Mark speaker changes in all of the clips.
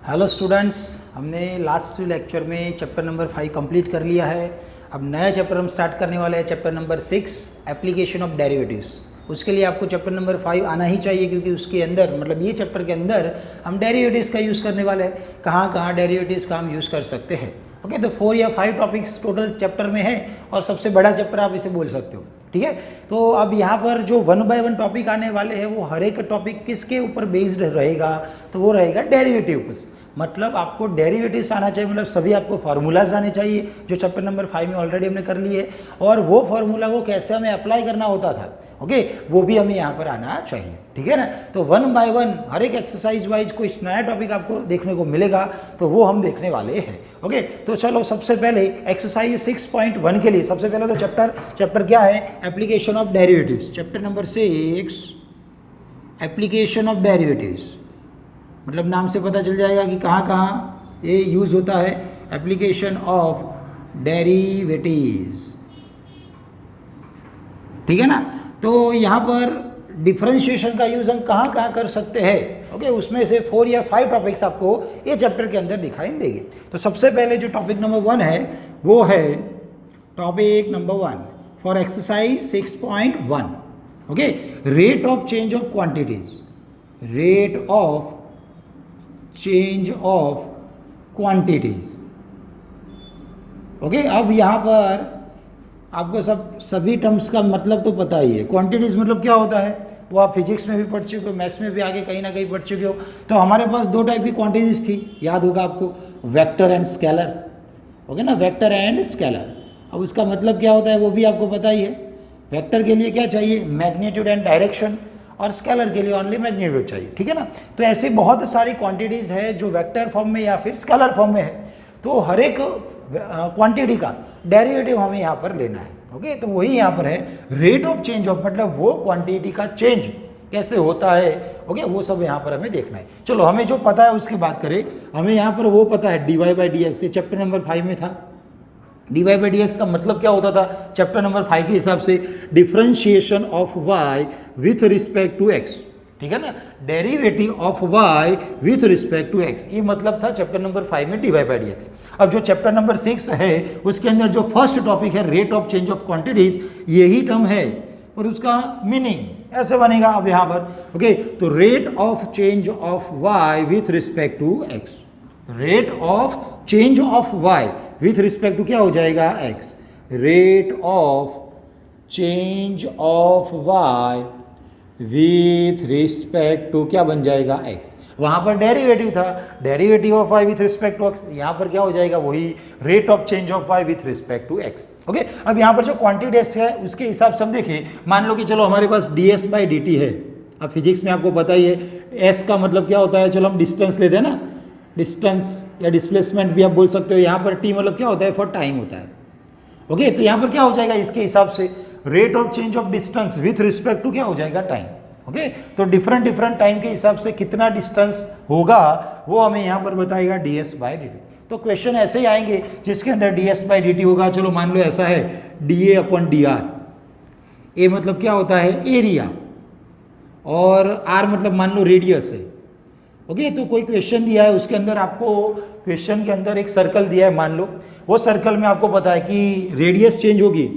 Speaker 1: Hello students, हमने last lecture में chapter number 5 complete कर लिया है। अब नया चैप्टर हम स्टार्ट करने वाले हैं, chapter number 6 application of derivatives. उसके लिए आपको चैप्टर नंबर 5 आना ही चाहिए, क्योंकि उसके अंदर मतलब ये चैप्टर के अंदर हम डेरिवेटिव्स का यूज़ करने वाले हैं। कहाँ कहाँ डेरिवेटिव्स का हम यूज़ कर सकते हैं। ओके, तो 4 या 5 टॉपिक्स टोटल चैप्टर में है और सबसे बड़ा चैप्टर आप इसे बोल सकते हो। ठीक है, तो अब यहाँ पर जो 1 बाय 1 टॉपिक आने वाले हैं वो हर एक टॉपिक किसके ऊपर बेस्ड रहेगा, तो वो रहेगा डेरिवेटिव पर। मतलब आपको डेरिवेटिव्स आना चाहिए, मतलब सभी आपको फार्मूलाज आने चाहिए जो चैप्टर नंबर 5 में ऑलरेडी हमने कर लिए, और वो फार्मूला को कैसे हमें अप्लाई करना होता था, ओके, वो भी हमें यहाँ पर आना चाहिए। ठीक है ना, तो 1 बाय 1 हर एक एक्सरसाइज वाइज कोई नया टॉपिक आपको देखने को मिलेगा, तो वो हम देखने वाले हैं। ओके, तो चलो सबसे पहले एक्सरसाइज 6.1 के लिए सबसे पहले तो चैप्टर क्या है, application of derivatives. Chapter number 6 application of derivatives, मतलब नाम से पता चल जाएगा कि कहाँ कहाँ ये यूज़ होता है, एप्लीकेशन ऑफ डेरिवेटिव्स। ठीक है ना, तो यहाँ पर डिफरेंशिएशन का यूज़ हम कहाँ कहाँ कर सकते हैं। ओके, उसमें से 4 या 5 टॉपिक्स आपको ये चैप्टर के अंदर दिखाई देंगे। तो सबसे पहले जो टॉपिक नंबर 1 है वो है topic number 1 for exercise 6.1। Okay, rate of change of quantities, rate of change of quantities. Okay, अब यहाँ पर आपको सभी टर्म्स का मतलब तो पता ही है। क्वांटिटीज मतलब क्या होता है वो आप फिजिक्स में भी पढ़ चुके हो, मैथ्स में भी आगे कहीं ना कहीं पढ़ चुके हो। तो हमारे पास 2 टाइप की क्वांटिटीज थी, याद होगा आपको, वेक्टर एंड स्केलर। ओके ना, वेक्टर एंड स्केलर। अब उसका मतलब क्या होता है वो भी आपको पता ही है। वेक्टर के लिए क्या चाहिए, मैग्नीट्यूड एंड डायरेक्शन, और स्केलर के लिए ओनली मैग्नीट्यूड चाहिए। ठीक है ना, तो ऐसी बहुत सारी क्वांटिटीज़ है जो वेक्टर फॉर्म में या फिर स्केलर फॉर्म में है। तो हर एक क्वांटिटी का डेरिवेटिव हमें यहाँ पर लेना है। ओके, तो वही यहाँ पर है रेट ऑफ चेंज ऑफ, मतलब वो क्वांटिटी का चेंज कैसे होता है। ओके, वो सब यहाँ पर हमें देखना है। चलो, हमें जो पता है उसकी बात करें। हमें यहाँ पर वो पता है dy बाई डी एक्स, ये चैप्टर नंबर 5 में था। dy बाई डी एक्स का मतलब क्या होता था चैप्टर नंबर 5 के हिसाब से, differentiation of y with respect to x। ठीक है ना, derivative of y with respect to x, ये मतलब था चैप्टर नंबर 5 में dy बाई डी एक्स। अब जो चैप्टर नंबर 6 है उसके अंदर जो फर्स्ट टॉपिक है rate of change of quantities, यही टर्म है और उसका मीनिंग ऐसे बनेगा अब यहाँ पर। ओके, तो rate of change of y with respect to x, rate of change of y with respect to क्या हो जाएगा, x, rate of change of y with respect to क्या बन जाएगा, x। वहां पर डेरिवेटिव था, derivative of y with respect to x, यहाँ पर क्या हो जाएगा, वही rate of change of y with respect to x। Okay, अब यहाँ पर जो क्वांटिटीज है उसके हिसाब से हम देखें, मान लो कि चलो हमारे पास ds बाई डी टी है। अब फिजिक्स में आपको पता ही है s का मतलब क्या होता है, चलो हम डिस्टेंस लेते हैं ना, डिस्टेंस या डिस्प्लेसमेंट भी आप बोल सकते हो। यहाँ पर t मतलब क्या होता है, फॉर टाइम होता है। ओके, तो यहाँ पर क्या हो जाएगा इसके हिसाब से, rate of change of distance with respect to क्या हो जाएगा, टाइम। ओके, तो डिफरेंट टाइम के हिसाब से कितना डिस्टेंस होगा वो हमें यहाँ पर बताएगा ds बाई डी टी। तो क्वेश्चन ऐसे ही आएंगे जिसके अंदर ds बाई डी टी होगा। चलो मान लो ऐसा है dA अपॉन dr, a मतलब क्या होता है, एरिया, और r मतलब मान लो रेडियस है। ओके, तो कोई क्वेश्चन दिया है उसके अंदर आपको, क्वेश्चन के अंदर एक सर्कल दिया है, मान लो वो सर्कल में आपको पता है कि रेडियस चेंज होगी,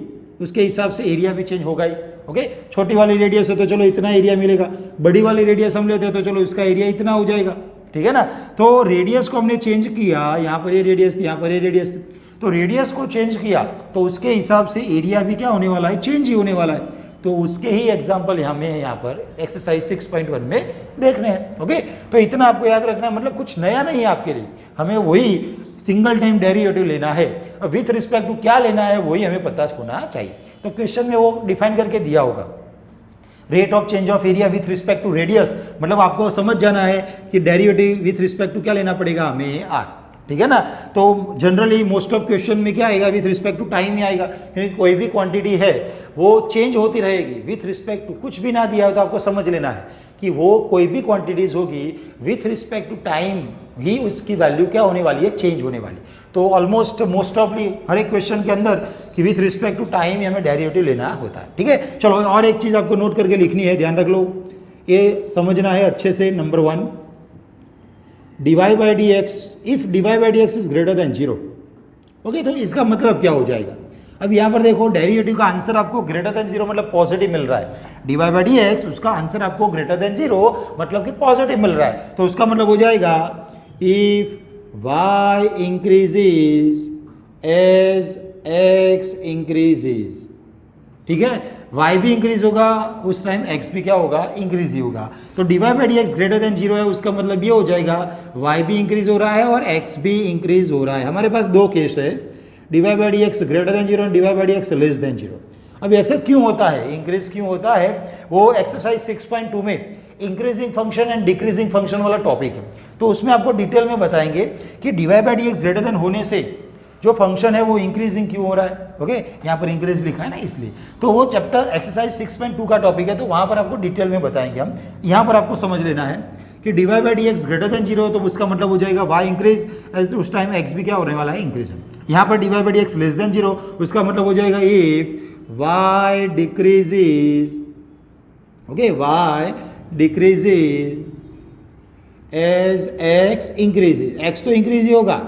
Speaker 1: उसके हिसाब से एरिया भी चेंज होगा ही। ओके, छोटी वाली रेडियस है तो चलो इतना एरिया मिलेगा, बड़ी वाली रेडियस हम लेते हैं तो चलो इसका एरिया इतना हो जाएगा। ठीक है ना, तो रेडियस को हमने चेंज किया, यहाँ पर ये रेडियस थी, यहाँ पर ये रेडियस थी, तो रेडियस को चेंज किया तो उसके हिसाब से एरिया भी क्या होने वाला है, चेंज ही होने वाला है। तो उसके ही एग्जाम्पल हमें यहाँ पर एक्सरसाइज 6.1 में देखने हैं। ओके, तो इतना आपको याद रखना है, मतलब कुछ नया नहीं है आपके लिए, हमें वही सिंगल टाइम डेरिवेटिव लेना है, विथ रिस्पेक्ट टू क्या लेना है वही हमें पता होना चाहिए। तो क्वेश्चन में वो डिफाइन करके दिया होगा, rate of change of area with respect to radius, मतलब आपको समझ जाना है कि डेरिवेटिव विथ रिस्पेक्ट टू क्या लेना पड़ेगा हमें, r। ठीक है ना, तो जनरली मोस्ट ऑफ क्वेश्चन में क्या आएगा, विथ रिस्पेक्ट टू टाइम ही आएगा, क्योंकि कोई भी क्वांटिटी है वो चेंज होती रहेगी विथ रिस्पेक्ट टू, कुछ भी ना दिया हो तो आपको समझ लेना है कि वो कोई भी क्वांटिटीज होगी विथ रिस्पेक्ट टू टाइम ही उसकी वैल्यू क्या होने वाली है, चेंज होने वाली। तो ऑलमोस्ट मोस्ट ऑफली हर एक क्वेश्चन के अंदर कि विथ रिस्पेक्ट टू टाइम हमें डेरिवेटिव लेना होता है। ठीक है, चलो और एक चीज़ आपको नोट करके लिखनी है, ध्यान रख लो, ये समझना है अच्छे से। Number 1, dy by d x, if dy by d x is greater than 0, okay, तो इसका मतलब क्या हो जाएगा? अब यहाँ पर देखो डेरिवेटिव का आंसर आपको ग्रेटर देन 0 मतलब पॉजिटिव मिल रहा है, dy बाई डी एक्स उसका आंसर आपको ग्रेटर देन 0 मतलब कि पॉजिटिव मिल रहा है, तो उसका मतलब हो जाएगा if y increases as x increases, ठीक है, y भी इंक्रीज होगा उस टाइम x भी क्या होगा, इंक्रीज ही होगा। तो dy by d x greater than 0 है, उसका मतलब ये हो जाएगा y भी इंक्रीज हो रहा है और x भी इंक्रीज हो रहा है। हमारे पास दो केस है, dy by d x greater than 0 और dy by d x less than 0। अब ऐसा क्यों होता है, इंक्रीज क्यों होता है? वो एक्सरसाइज 6.2 में increasing function and decreasing function वाला टॉपिक है, तो उसमें आपको डिटेल में बताएंगे कि dy by d x greater then होने से जो फंक्शन है वो इंक्रीजिंग क्यों हो रहा है। ओके, यहाँ पर इंक्रीज लिखा है ना इसलिए, तो वो चैप्टर एक्सरसाइज 6.2 का टॉपिक है, तो वहाँ पर आपको डिटेल में बताएंगे हम। यहाँ पर आपको समझ लेना है कि dy by d x greater than 0 है, तो उसका मतलब हो जाएगा y इंक्रीज, उस टाइम x भी क्या होने वाला है, इंक्रीज है। यहाँ पर dy by d x less than 0, उसका मतलब हो जाएगा if y decreases, okay, y decreases as x increases, x तो इंक्रीज ही होगा,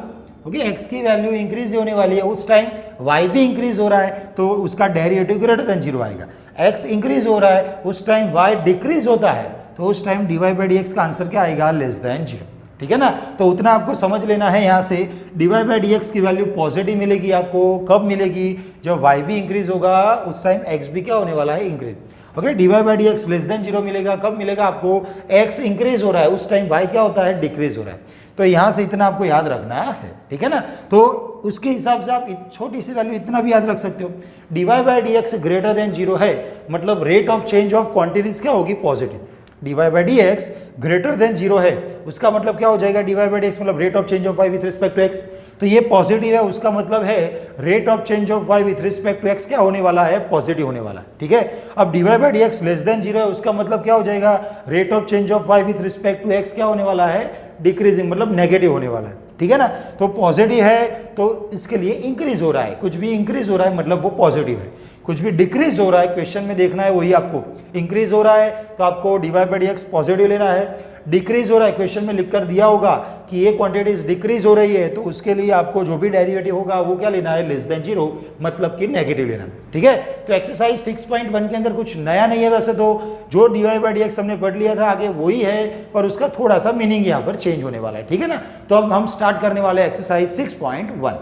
Speaker 1: ओके, x की वैल्यू इंक्रीज होने वाली है, उस टाइम y भी इंक्रीज हो रहा है, तो उसका डेरिवेटिव ग्रेटर देन 0 आएगा। x इंक्रीज हो रहा है, उस टाइम y डिक्रीज होता है, तो उस time dy by d x का आंसर क्या आएगा, लेस देन 0, ठीक है ना। तो उतना आपको समझ लेना है यहाँ से, dy बाई डी एक्स की वैल्यू पॉजिटिव मिलेगी आपको, कब मिलेगी, जब y भी इंक्रीज होगा, उस टाइम x भी क्या होने वाला है, increase. Okay, dy by d x less than 0 मिलेगा, कब मिलेगा आपको, x इंक्रीज हो रहा है, उस टाइम y क्या होता है, डिक्रीज हो रहा है। तो यहाँ से इतना आपको याद रखना है, ठीक है ना। तो उसके हिसाब से आप छोटी सी वैल्यू इतना भी याद रख सकते हो, dy by d x greater than 0 है, मतलब rate of change of quantities क्या होगी, positive. dy by d x greater than 0 है, उसका मतलब क्या हो जाएगा, dy बाई डी एक्स मतलब rate of change of y with respect to x, तो ये पॉजिटिव है, उसका मतलब है rate of change of y with respect to x क्या होने वाला है, पॉजिटिव होने वाला है, ठीक है। अब dy by d x less than 0 है, उसका मतलब क्या हो जाएगा, rate of change of y with respect to x क्या होने वाला है, डिक्रीजिंग, मतलब नेगेटिव होने वाला है, ठीक है ना। तो पॉजिटिव है तो इसके लिए इंक्रीज हो रहा है, कुछ भी इंक्रीज हो रहा है मतलब वो पॉजिटिव है, कुछ भी डिक्रीज हो रहा है क्वेश्चन में देखना है वही आपको, इंक्रीज हो रहा है तो आपको dy by d x positive लेना है, डिक्रीज हो रहा है क्वेश्चन में लिखकर दिया होगा कि ये क्वांटिटीज डिक्रीज हो रही है, तो उसके लिए आपको जो भी डेरिवेटिव होगा वो क्या लेना है, लेस देन 0 मतलब कि नेगेटिव लेना, ठीक है। तो एक्सरसाइज 6.1 के अंदर कुछ नया नहीं है, वैसे तो जो dy बाई डी एक्स हमने पढ़ लिया था आगे वही है, पर उसका थोड़ा सा मीनिंग यहाँ पर चेंज होने वाला है, ठीक है ना। तो अब हम स्टार्ट करने वाले एक्सरसाइज 6.1।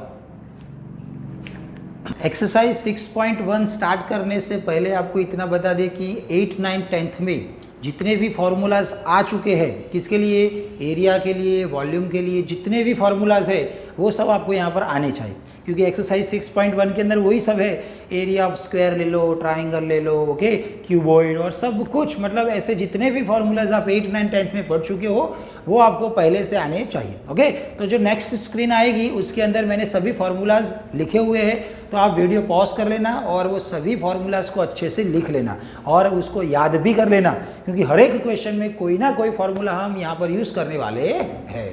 Speaker 1: एक्सरसाइज 6.1 स्टार्ट करने से पहले आपको इतना बता दें कि 8, 9, 10th में जितने भी फार्मूलाज आ चुके हैं, किसके लिए, एरिया के लिए, वॉल्यूम के लिए, जितने भी फार्मूलाज है वो सब आपको यहाँ पर आने चाहिए, क्योंकि एक्सरसाइज 6.1 के अंदर वही सब है, एरिया ऑफ स्क्वायर ले लो, ट्राइंगल ले लो, ओके, क्यूबॉइड और सब कुछ, मतलब ऐसे जितने भी फार्मूलाज आप 8, 9, 10th में पढ़ चुके हो वो आपको पहले से आने चाहिए, ओके। तो जो नेक्स्ट स्क्रीन आएगी उसके अंदर मैंने सभी फार्मूलाज लिखे हुए हैं, तो आप वीडियो पॉज कर लेना और वो सभी फार्मूलाज को अच्छे से लिख लेना और उसको याद भी कर लेना, क्योंकि हर एक क्वेश्चन में कोई ना कोई फार्मूला हम यहाँ पर यूज़ करने वाले हैं।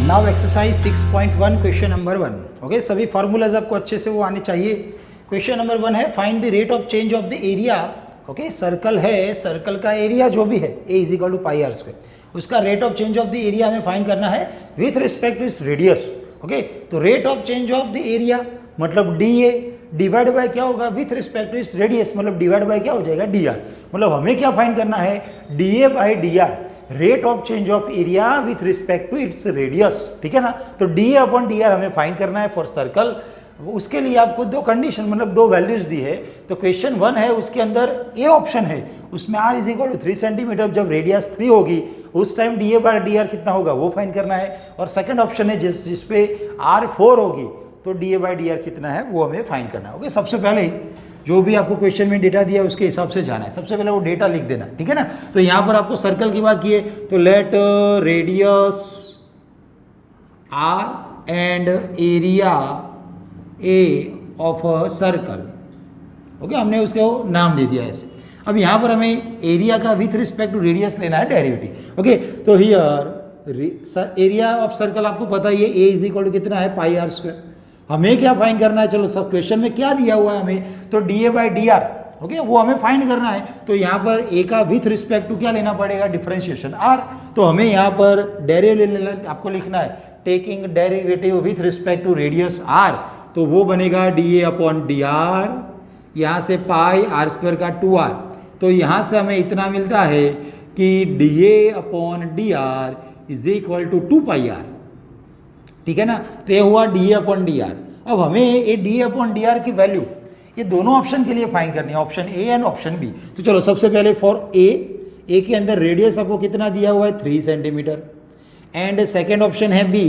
Speaker 1: Now exercise 6.1 question number 1, okay. सभी फार्मूलाज आपको अच्छे से वो आने चाहिए। क्वेश्चन नंबर 1 है find the rate of change of the area, okay. Circle है, सर्कल का एरिया जो भी है a is equal to pi are square, उसका rate of change of the area हमें फाइंड करना है with respect to its radius, okay. तो rate of change of the area मतलब dA डिवाइड बाय क्या होगा, with respect to its radius मतलब divide by क्या हो जाएगा, dr, मतलब हमें क्या फाइंड करना है, dA by dr, rate of change of area with respect to its radius, ठीक है ना। तो dA अपॉन dr हमें फाइंड करना है फॉर सर्कल, उसके लिए आपको दो कंडीशन मतलब दो वैल्यूज दी है। तो क्वेश्चन 1 है उसके अंदर ए ऑप्शन है, उसमें r is equal to 3 centimetre, जब रेडियस 3 होगी उस time d A bar d r कितना होगा वो फाइंड करना है। और सेकंड ऑप्शन है जिस पे r 4 होगी तो d A by d r कितना है वो हमें फाइंड करना है। ओके, सबसे पहले जो भी आपको क्वेश्चन में डेटा दिया है उसके हिसाब से जाना है। सबसे पहले वो डेटा लिख देना, ठीक है ना। तो यहाँ पर आपको सर्कल की बात की है, तो let radius r and area A of a circle. Okay, हमने उसको नाम दे दिया ऐसे। अब यहाँ पर हमें एरिया का विथ रिस्पेक्ट टू रेडियस लेना है डेरिवेटिव। ओके, तो हियर एरिया ऑफ सर्कल आपको पता ही है, ए इज इक्वल टू कितना है पाई आर स्क्वायर। हमें क्या फाइंड करना है, चलो सब क्वेश्चन में क्या दिया हुआ है हमें, तो d A by d are. Okay, वो हमें फाइंड करना है। तो यहाँ पर ए का विथ रिस्पेक्ट टू क्या लेना पड़ेगा, डिफरेंशिएशन आर। तो हमें यहाँ पर डेरिवेटिव आपको लिखना है, taking derivative with respect to radius r, तो वो बनेगा d A upon d r, यहाँ से पाई आर स्क्वायर का 2r। तो यहाँ से हमें इतना मिलता है कि d A upon d r is equal to 2 pi r, ठीक है ना। तो ये हुआ d A upon d r. अब हमें ये d A upon d r की वैल्यू ये दोनों ऑप्शन के लिए फाइंड करनी है, option A and option B. तो चलो सबसे पहले फॉर ए के अंदर रेडियस आपको कितना दिया हुआ है 3 सेंटीमीटर, एंड सेकेंड ऑप्शन है बी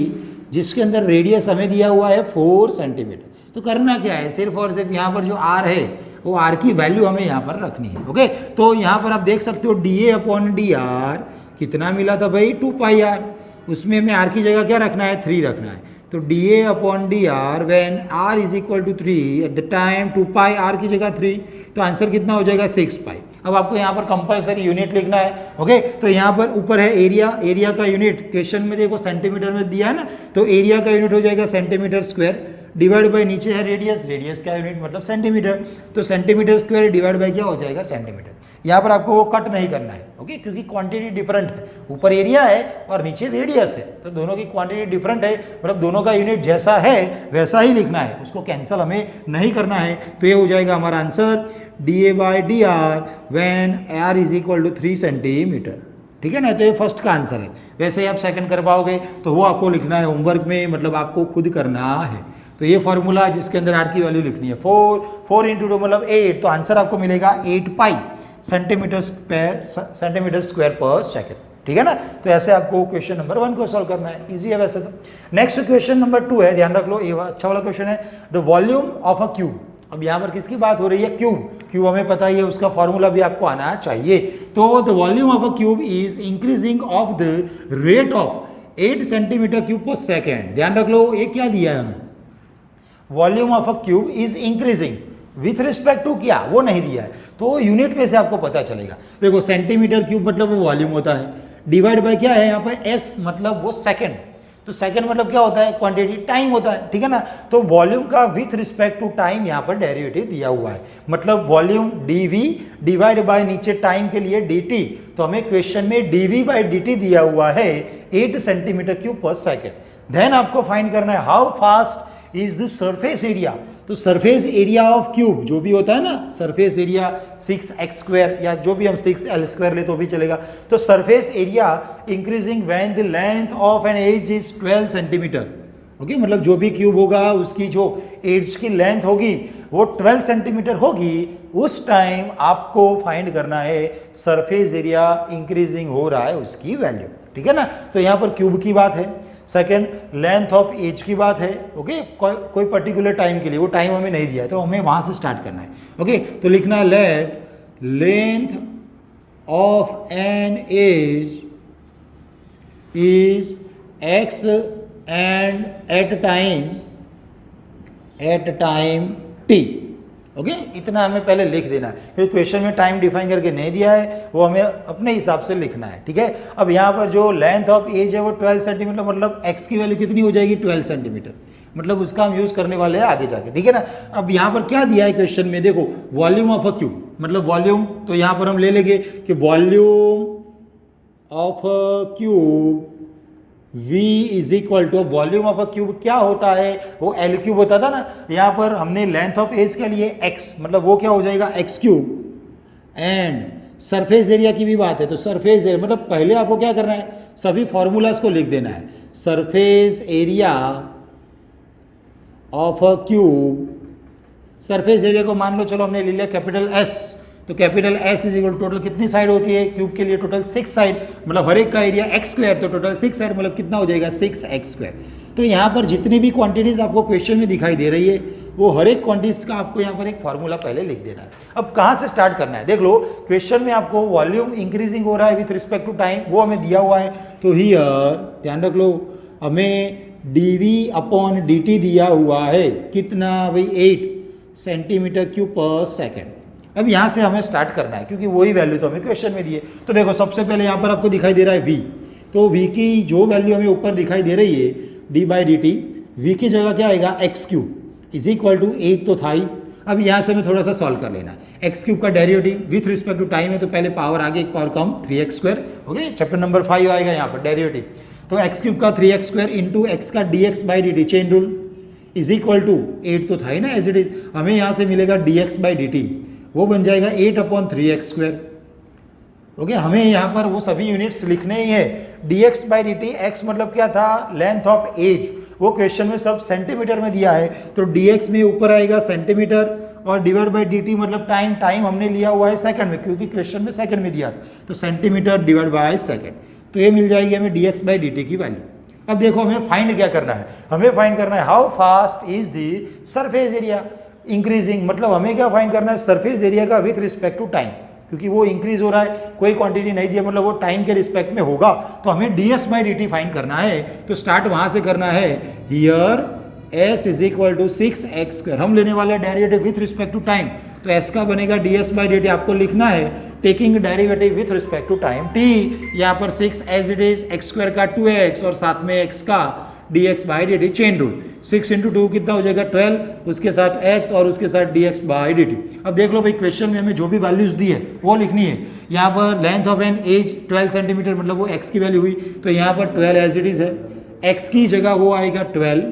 Speaker 1: जिसके अंदर रेडियस हमें दिया हुआ है 4 सेंटीमीटर। तो करना क्या है, सिर्फ और सिर्फ यहाँ पर जो r है वो r की वैल्यू हमें यहाँ पर रखनी है। ओके, तो यहाँ पर आप देख सकते हो D A upon d r कितना मिला था भाई 2 पाई आर, उसमें हमें r की जगह क्या रखना है 3 रखना है। तो d A upon d r when r is equal to 3 at the time 2 pi r की जगह 3, तो आंसर कितना हो जाएगा 6 पाई। अब आपको यहाँ पर कंपलसरी यूनिट लिखना है। ओके, तो यहाँ पर ऊपर है एरिया का यूनिट क्वेश्चन में देखो सेंटीमीटर में दिया है ना, तो एरिया का यूनिट हो जाएगा सेंटीमीटर स्क्वायर, डिवाइड बाय नीचे है रेडियस का यूनिट मतलब सेंटीमीटर, तो सेंटीमीटर स्क्वायर डिवाइड बाय क्या हो जाएगा सेंटीमीटर। यहाँ पर आपको वो कट नहीं करना है। ओके, क्योंकि क्वांटिटी डिफरेंट है, ऊपर एरिया है और नीचे रेडियस है, तो दोनों की क्वांटिटी डिफरेंट है, मतलब दोनों का यूनिट जैसा है वैसा ही लिखना है, उसको कैंसिल हमें नहीं करना है। तो ये हो जाएगा हमारा answer D A by d r when r is equal to 3 centimetre, ठीक है ना। तो ये फर्स्ट का आंसर है। वैसे ही आप सेकंड कर पाओगे तो वो आपको लिखना है होमवर्क में, मतलब आपको खुद करना है। तो ये फॉर्मूला जिसके अंदर आर की वैल्यू लिखनी है 4 इंटू 2 मतलब 8, तो आंसर आपको मिलेगा 8 पाई सेंटीमीटर स्क्वायर पर सेकेंड, ठीक है ना। तो ऐसे आपको क्वेश्चन नंबर 1 को सॉल्व करना है, इजी है वैसे तो। नेक्स्ट क्वेश्चन नंबर 2 है, ध्यान रख लो, ये अच्छा वाला क्वेश्चन है, the volume of a cube. अब यहाँ पर किसकी बात हो रही है, क्यूब हमें पता ही है, उसका फॉर्मूला भी आपको आना चाहिए। तो the volume of a cube is increasing of the rate of 8 centimetre cube per second. ध्यान रख लो, ये क्या दिया है हमें, volume of a cube is increasing with respect to क्या, वो नहीं दिया है, तो यूनिट में से आपको पता चलेगा। देखो सेंटीमीटर क्यूब मतलब वो वॉल्यूम होता है, डिवाइड बाय क्या है यहाँ पर एस मतलब वो सेकंड, तो सेकंड मतलब क्या होता है क्वांटिटी, टाइम होता है, ठीक है ना। तो वॉल्यूम का विथ रिस्पेक्ट टू टाइम यहाँ पर डेरिवेटिव दिया हुआ है, मतलब वॉल्यूम डीवी डिवाइड बाय नीचे टाइम के लिए dt, तो हमें क्वेश्चन में dv बाय dt दिया हुआ है 8 centimetre cube per second. Then आपको फाइंड करना है how fast is the surface area. तो सरफेस एरिया ऑफ क्यूब जो भी होता है ना, सरफेस एरिया 6x स्क्वायर या जो भी हम 6l स्क्वायर ले तो भी चलेगा। तो surface area increasing when the length of an edge is 12 centimetre. Okay, मतलब जो भी क्यूब होगा उसकी जो एज की लेंथ होगी वो 12 सेंटीमीटर होगी, उस टाइम आपको फाइंड करना है सरफेस एरिया इंक्रीजिंग हो रहा है उसकी वैल्यू, ठीक है ना। तो यहाँ पर क्यूब की बात है, सेकेंड लेंथ ऑफ एज की बात है। ओके, कोई पर्टिकुलर टाइम के लिए, वो टाइम हमें नहीं दिया है तो हमें वहां से स्टार्ट करना है। ओके, तो लिखना है let length of an edge is x and at time t. Okay, इतना हमें पहले लिख देना है, क्योंकि क्वेश्चन में टाइम डिफाइन करके नहीं दिया है, वो हमें अपने हिसाब से लिखना है, ठीक है। अब यहाँ पर जो लेंथ ऑफ एज है वो 12 सेंटीमीटर, मतलब x की वैल्यू कितनी हो जाएगी 12 सेंटीमीटर, मतलब उसका हम यूज़ करने वाले हैं आगे जाके, ठीक है ना। अब यहाँ पर क्या दिया है क्वेश्चन में, देखो वॉल्यूम ऑफ अ क्यूब, मतलब वॉल्यूम, तो यहाँ पर हम ले लेंगे कि volume of a cube V is equal to, volume of a cube क्या होता है, वो L क्यूब होता था ना, यहाँ पर हमने लेंथ ऑफ एज के लिए x, मतलब वो क्या हो जाएगा x cube, and surface area की भी बात है, तो सरफेस एरिया मतलब पहले आपको क्या करना है, सभी फॉर्मूलाज को लिख देना है। Surface area of a cube, surface area को मान लो चलो हमने ले लिया कैपिटल एस, तो capital S is equal total कितनी साइड होती है क्यूब के लिए, टोटल 6 साइड, मतलब हर एक का एरिया एक्स स्क्वायर, तो टोटल 6 साइड मतलब कितना हो जाएगा 6x²। तो यहाँ पर जितनी भी क्वांटिटीज आपको क्वेश्चन में दिखाई दे रही है वो हर एक क्वांटिटीज का आपको यहाँ पर एक फार्मूला पहले लिख देना है। अब कहाँ से स्टार्ट करना है, देख लो क्वेश्चन में आपको वॉल्यूम इंक्रीजिंग हो रहा है विथ रिस्पेक्ट टू टाइम, वो हमें दिया हुआ है। तो हियर ध्यान रख लो हमें dv/dt दिया हुआ है, कितना भाई 8 सेंटीमीटर क्यूब पर सेकेंड। अब यहाँ से हमें स्टार्ट करना है क्योंकि वही वैल्यू तो हमें क्वेश्चन में दी है। तो देखो सबसे पहले यहाँ पर आपको दिखाई दे रहा है v, तो v की जो वैल्यू हमें ऊपर दिखाई दे रही है d/dt, v की जगह क्या आएगा x³ इज इक्वल टू 8 तो था ही। अब यहाँ से हमें थोड़ा सा सॉल्व कर लेना है। x³ का derivative with respect to time है तो पहले पावर आगे एक पावर कम 3x², ओके चैप्टर नंबर 5 आएगा यहाँ पर डेरिवेटिव। तो x³ का 3x² इंटू x का dx/dt chain rule is equal to 8 तो था ही ना एज इट इज, हमें यहाँ से मिलेगा dx/dt, वो बन जाएगा 8/3x²। ओके हमें यहाँ पर वो सभी यूनिट्स लिखने ही है। dx/dt, x मतलब क्या था लेंथ ऑफ एज, वो क्वेश्चन में सब सेंटीमीटर में दिया है, तो dx में ऊपर आएगा सेंटीमीटर और डिवाइड बाई dt मतलब टाइम, टाइम हमने लिया हुआ है सेकंड में क्योंकि क्वेश्चन में सेकंड में दिया, तो सेंटीमीटर डिवाइड बाय सेकंड, तो ये मिल जाएगी हमें dx/dt की वैल्यू। अब देखो हमें फाइंड क्या करना है, हमें फाइंड करना है how fast is the surface area increasing, मतलब हमें क्या फाइंड करना है सरफेस एरिया का विथ रिस्पेक्ट टू टाइम, क्योंकि वो इंक्रीज हो रहा है, कोई क्वांटिटी नहीं दिया मतलब वो टाइम के रिस्पेक्ट में होगा, तो हमें ds/dt फाइंड करना है। तो स्टार्ट वहां से करना है, here s is equal to 6x², हम लेने वाले derivative with respect to time, तो s का बनेगा ds/dt, आपको लिखना है taking derivative with respect to time t, यहाँ पर 6 एज इट इज, x² का 2x और साथ में x का dx/dt चेन रूल, 6 इंटू 2 कितना हो जाएगा 12, उसके साथ x और उसके साथ dx/dt। अब देख लो भाई क्वेश्चन में हमें जो भी वैल्यूज दी है वो लिखनी है। यहाँ पर length of an edge 12 centimetre मतलब वो x की वैल्यू हुई, तो यहाँ पर 12 एज इट इज है, x की जगह वो आएगा 12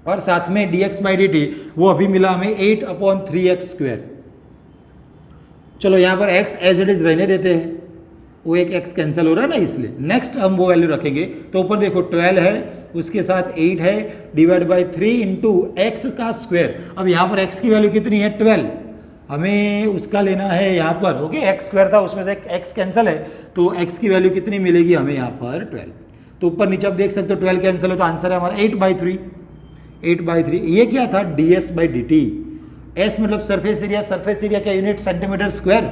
Speaker 1: और साथ में dx/dt वो अभी मिला हमें 8/3x²। चलो यहाँ पर x एज इट इज रहने देते हैं, वो एक x कैंसिल हो रहा है ना इसलिए, नेक्स्ट हम वो वैल्यू रखेंगे। तो ऊपर देखो 12 है, उसके साथ 8 है, डिवाइड बाई 3 इंटू एक्स का स्क्वायर। अब यहाँ पर x की वैल्यू कितनी है 12, हमें उसका लेना है यहाँ पर, ओके x² था उसमें से एक x कैंसिल है, तो x की वैल्यू कितनी मिलेगी हमें यहाँ पर 12। तो ऊपर नीचे आप देख सकते हो 12 कैंसिल है तो आंसर है हमारा 8/3। 8/3 ये क्या था ds/dt, s मतलब सरफेस एरिया, सरफेस एरिया का यूनिट सेंटीमीटर स्क्वायर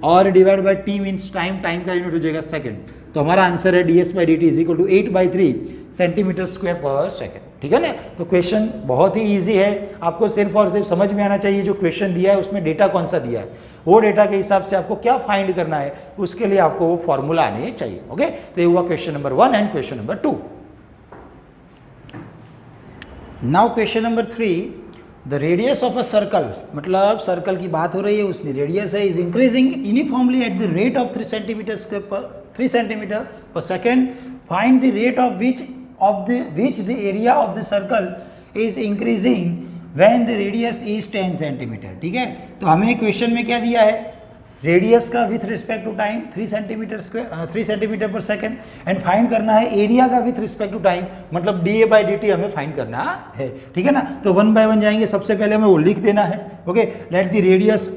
Speaker 1: और divide by t means time, time का यूनिट हो जाएगा सेकंड, तो हमारा आंसर है ds/dt is equal to 8/3 centimetre square per second. ठीक है ना, तो क्वेश्चन बहुत ही इजी है, आपको सिर्फ और सिर्फ समझ में आना चाहिए जो क्वेश्चन दिया है उसमें डेटा कौन सा दिया है, वो डेटा के हिसाब से आपको क्या फाइंड करना है उसके लिए आपको वो फॉर्मूला आने चाहिए। ओके, तो ये हुआ question number 1 and question number 2। Now question number 3, the radius of a circle, मतलब सर्कल की बात हो रही है, उसमें रेडियस है, is increasing uniformly at the rate of 3 centimetre per second, find the rate of which the area of the circle is increasing when the radius is 10 centimetre. ठीक है, तो हमें क्वेश्चन में क्या दिया है, रेडियस का with respect to time 3 centimetre per second, and find करना है एरिया का विथ रिस्पेक्ट टू टाइम, मतलब dA/dt हमें फाइंड करना है। ठीक है ना, तो 1 बाय 1 जाएंगे, सबसे पहले हमें वो लिख देना है। Okay, let the radius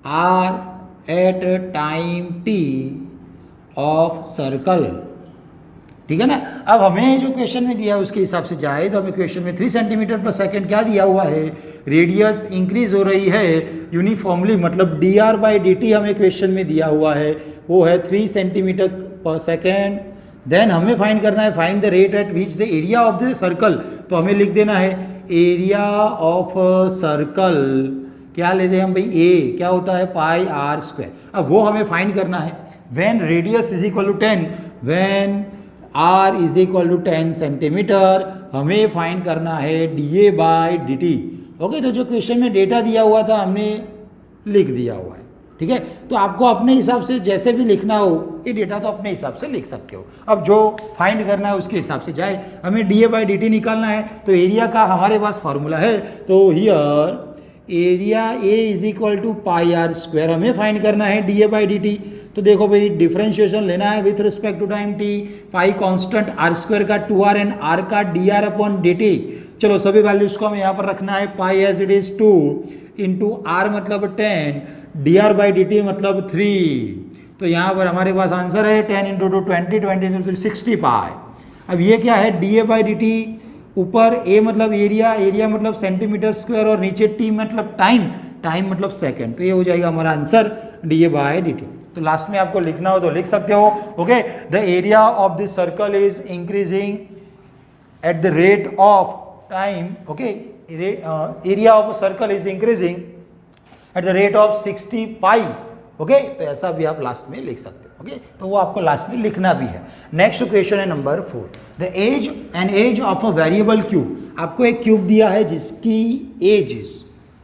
Speaker 1: r at time t of circle. ठीक है ना, अब हमें जो क्वेश्चन में दिया है उसके हिसाब से जाए तो हमें क्वेश्चन में 3 सेंटीमीटर पर सेकेंड क्या दिया हुआ है, रेडियस इंक्रीज हो रही है यूनिफॉर्मली, मतलब dr/dt हमें क्वेश्चन में दिया हुआ है वो है 3 सेंटीमीटर पर सेकेंड। देन हमें फाइंड करना है find the rate at which the area of the circle, तो हमें लिख देना है एरिया ऑफ सर्कल, क्या लेते हैं हम भाई, a क्या होता है πr²। अब वो हमें फाइंड करना है when radius is equal to 10, when r is equal to 10 centimetre, हमें फाइंड करना है dA/dt। ओके, तो जो क्वेश्चन में डेटा दिया हुआ था हमने लिख दिया हुआ है। ठीक है, तो आपको अपने हिसाब से जैसे भी लिखना हो ये डेटा तो अपने हिसाब से लिख सकते हो। अब जो फाइंड करना है उसके हिसाब से जाए, हमें dA/dt निकालना है, तो एरिया का हमारे पास फॉर्मूला है, तो here area A is equal to πr², हमें फाइंड करना है dA/dt, तो देखो भाई डिफरेंशिएशन लेना है with respect to time t, pi constant r square का 2r एंड आर का dr अपॉन dt। चलो सभी वैल्यूज को हमें यहाँ पर रखना है, pi as it is 2 into R मतलब 10, dr बाई dt मतलब 3। तो यहाँ पर हमारे पास आंसर है 10 इंटू 2 20, 20 इंटू 3 60 पाई। अब ये क्या है, d A by D T, ऊपर ए मतलब एरिया, एरिया मतलब सेंटीमीटर स्क्वायर और नीचे टी मतलब टाइम, टाइम मतलब सेकंड। तो ये हो जाएगा हमारा answer D A by D T. तो लास्ट में आपको लिखना हो तो लिख सकते हो, okay, the area of this circle is increasing at the rate of time, okay, area of a circle is increasing at the rate of 60 pi, okay. तो ऐसा भी आप लास्ट में लिख सकते हो, ओके। तो वो आपको लास्ट में लिखना भी है। नेक्स्ट क्वेश्चन है number 4, the edge and edge of a variable cube. आपको एक क्यूब दिया है जिसकी एज,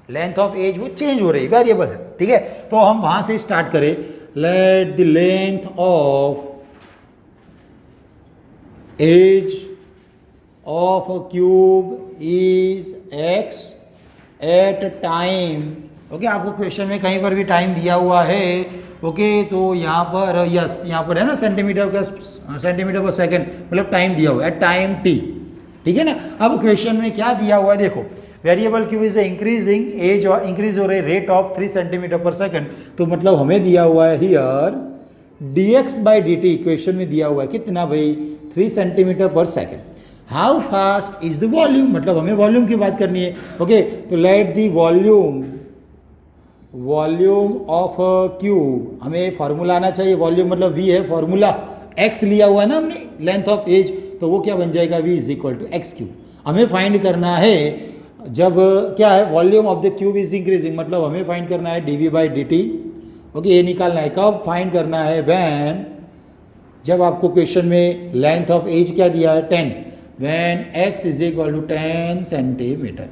Speaker 1: लेंथ ऑफ एज वो चेंज हो रही है, वेरिएबल है, ठीक है। तो हम वहां से स्टार्ट करें, let the length of edge of a cube is x at time, okay. आपको क्वेश्चन में कहीं पर भी टाइम दिया हुआ है, ओके, तो यहाँ पर यस, यहाँ पर है ना सेंटीमीटर का, सेंटीमीटर पर सेकंड मतलब टाइम दिया हुआ है, टाइम t, ठीक है ना। अब क्वेश्चन में क्या दिया हुआ है, देखो, variable cube is increasing edge, increase हो रही rate of 3 centimetre per second. तो मतलब हमें दिया हुआ है here dx by dt, question में दिया हुआ है कितना भाई, 3 centimetre per second. How fast is the volume, मतलब हमें वॉल्यूम की बात करनी है, ओके। तो let the volume, volume of a cube, हमें फॉर्मूला आना चाहिए, वॉल्यूम मतलब v है, फॉर्मूला x लिया हुआ है ना हमने, लेंथ ऑफ एज, तो वो क्या बन जाएगा, v is equal to x cube. हमें फाइंड करना है जब क्या है, volume of the cube is increasing, मतलब हमें फाइंड करना है dv बाई dt, ओके। ये निकालना है कब, फाइंड करना है व्हेन, जब आपको क्वेश्चन में लेंथ ऑफ एज क्या दिया है 10, when x is equal to 10 centimetre,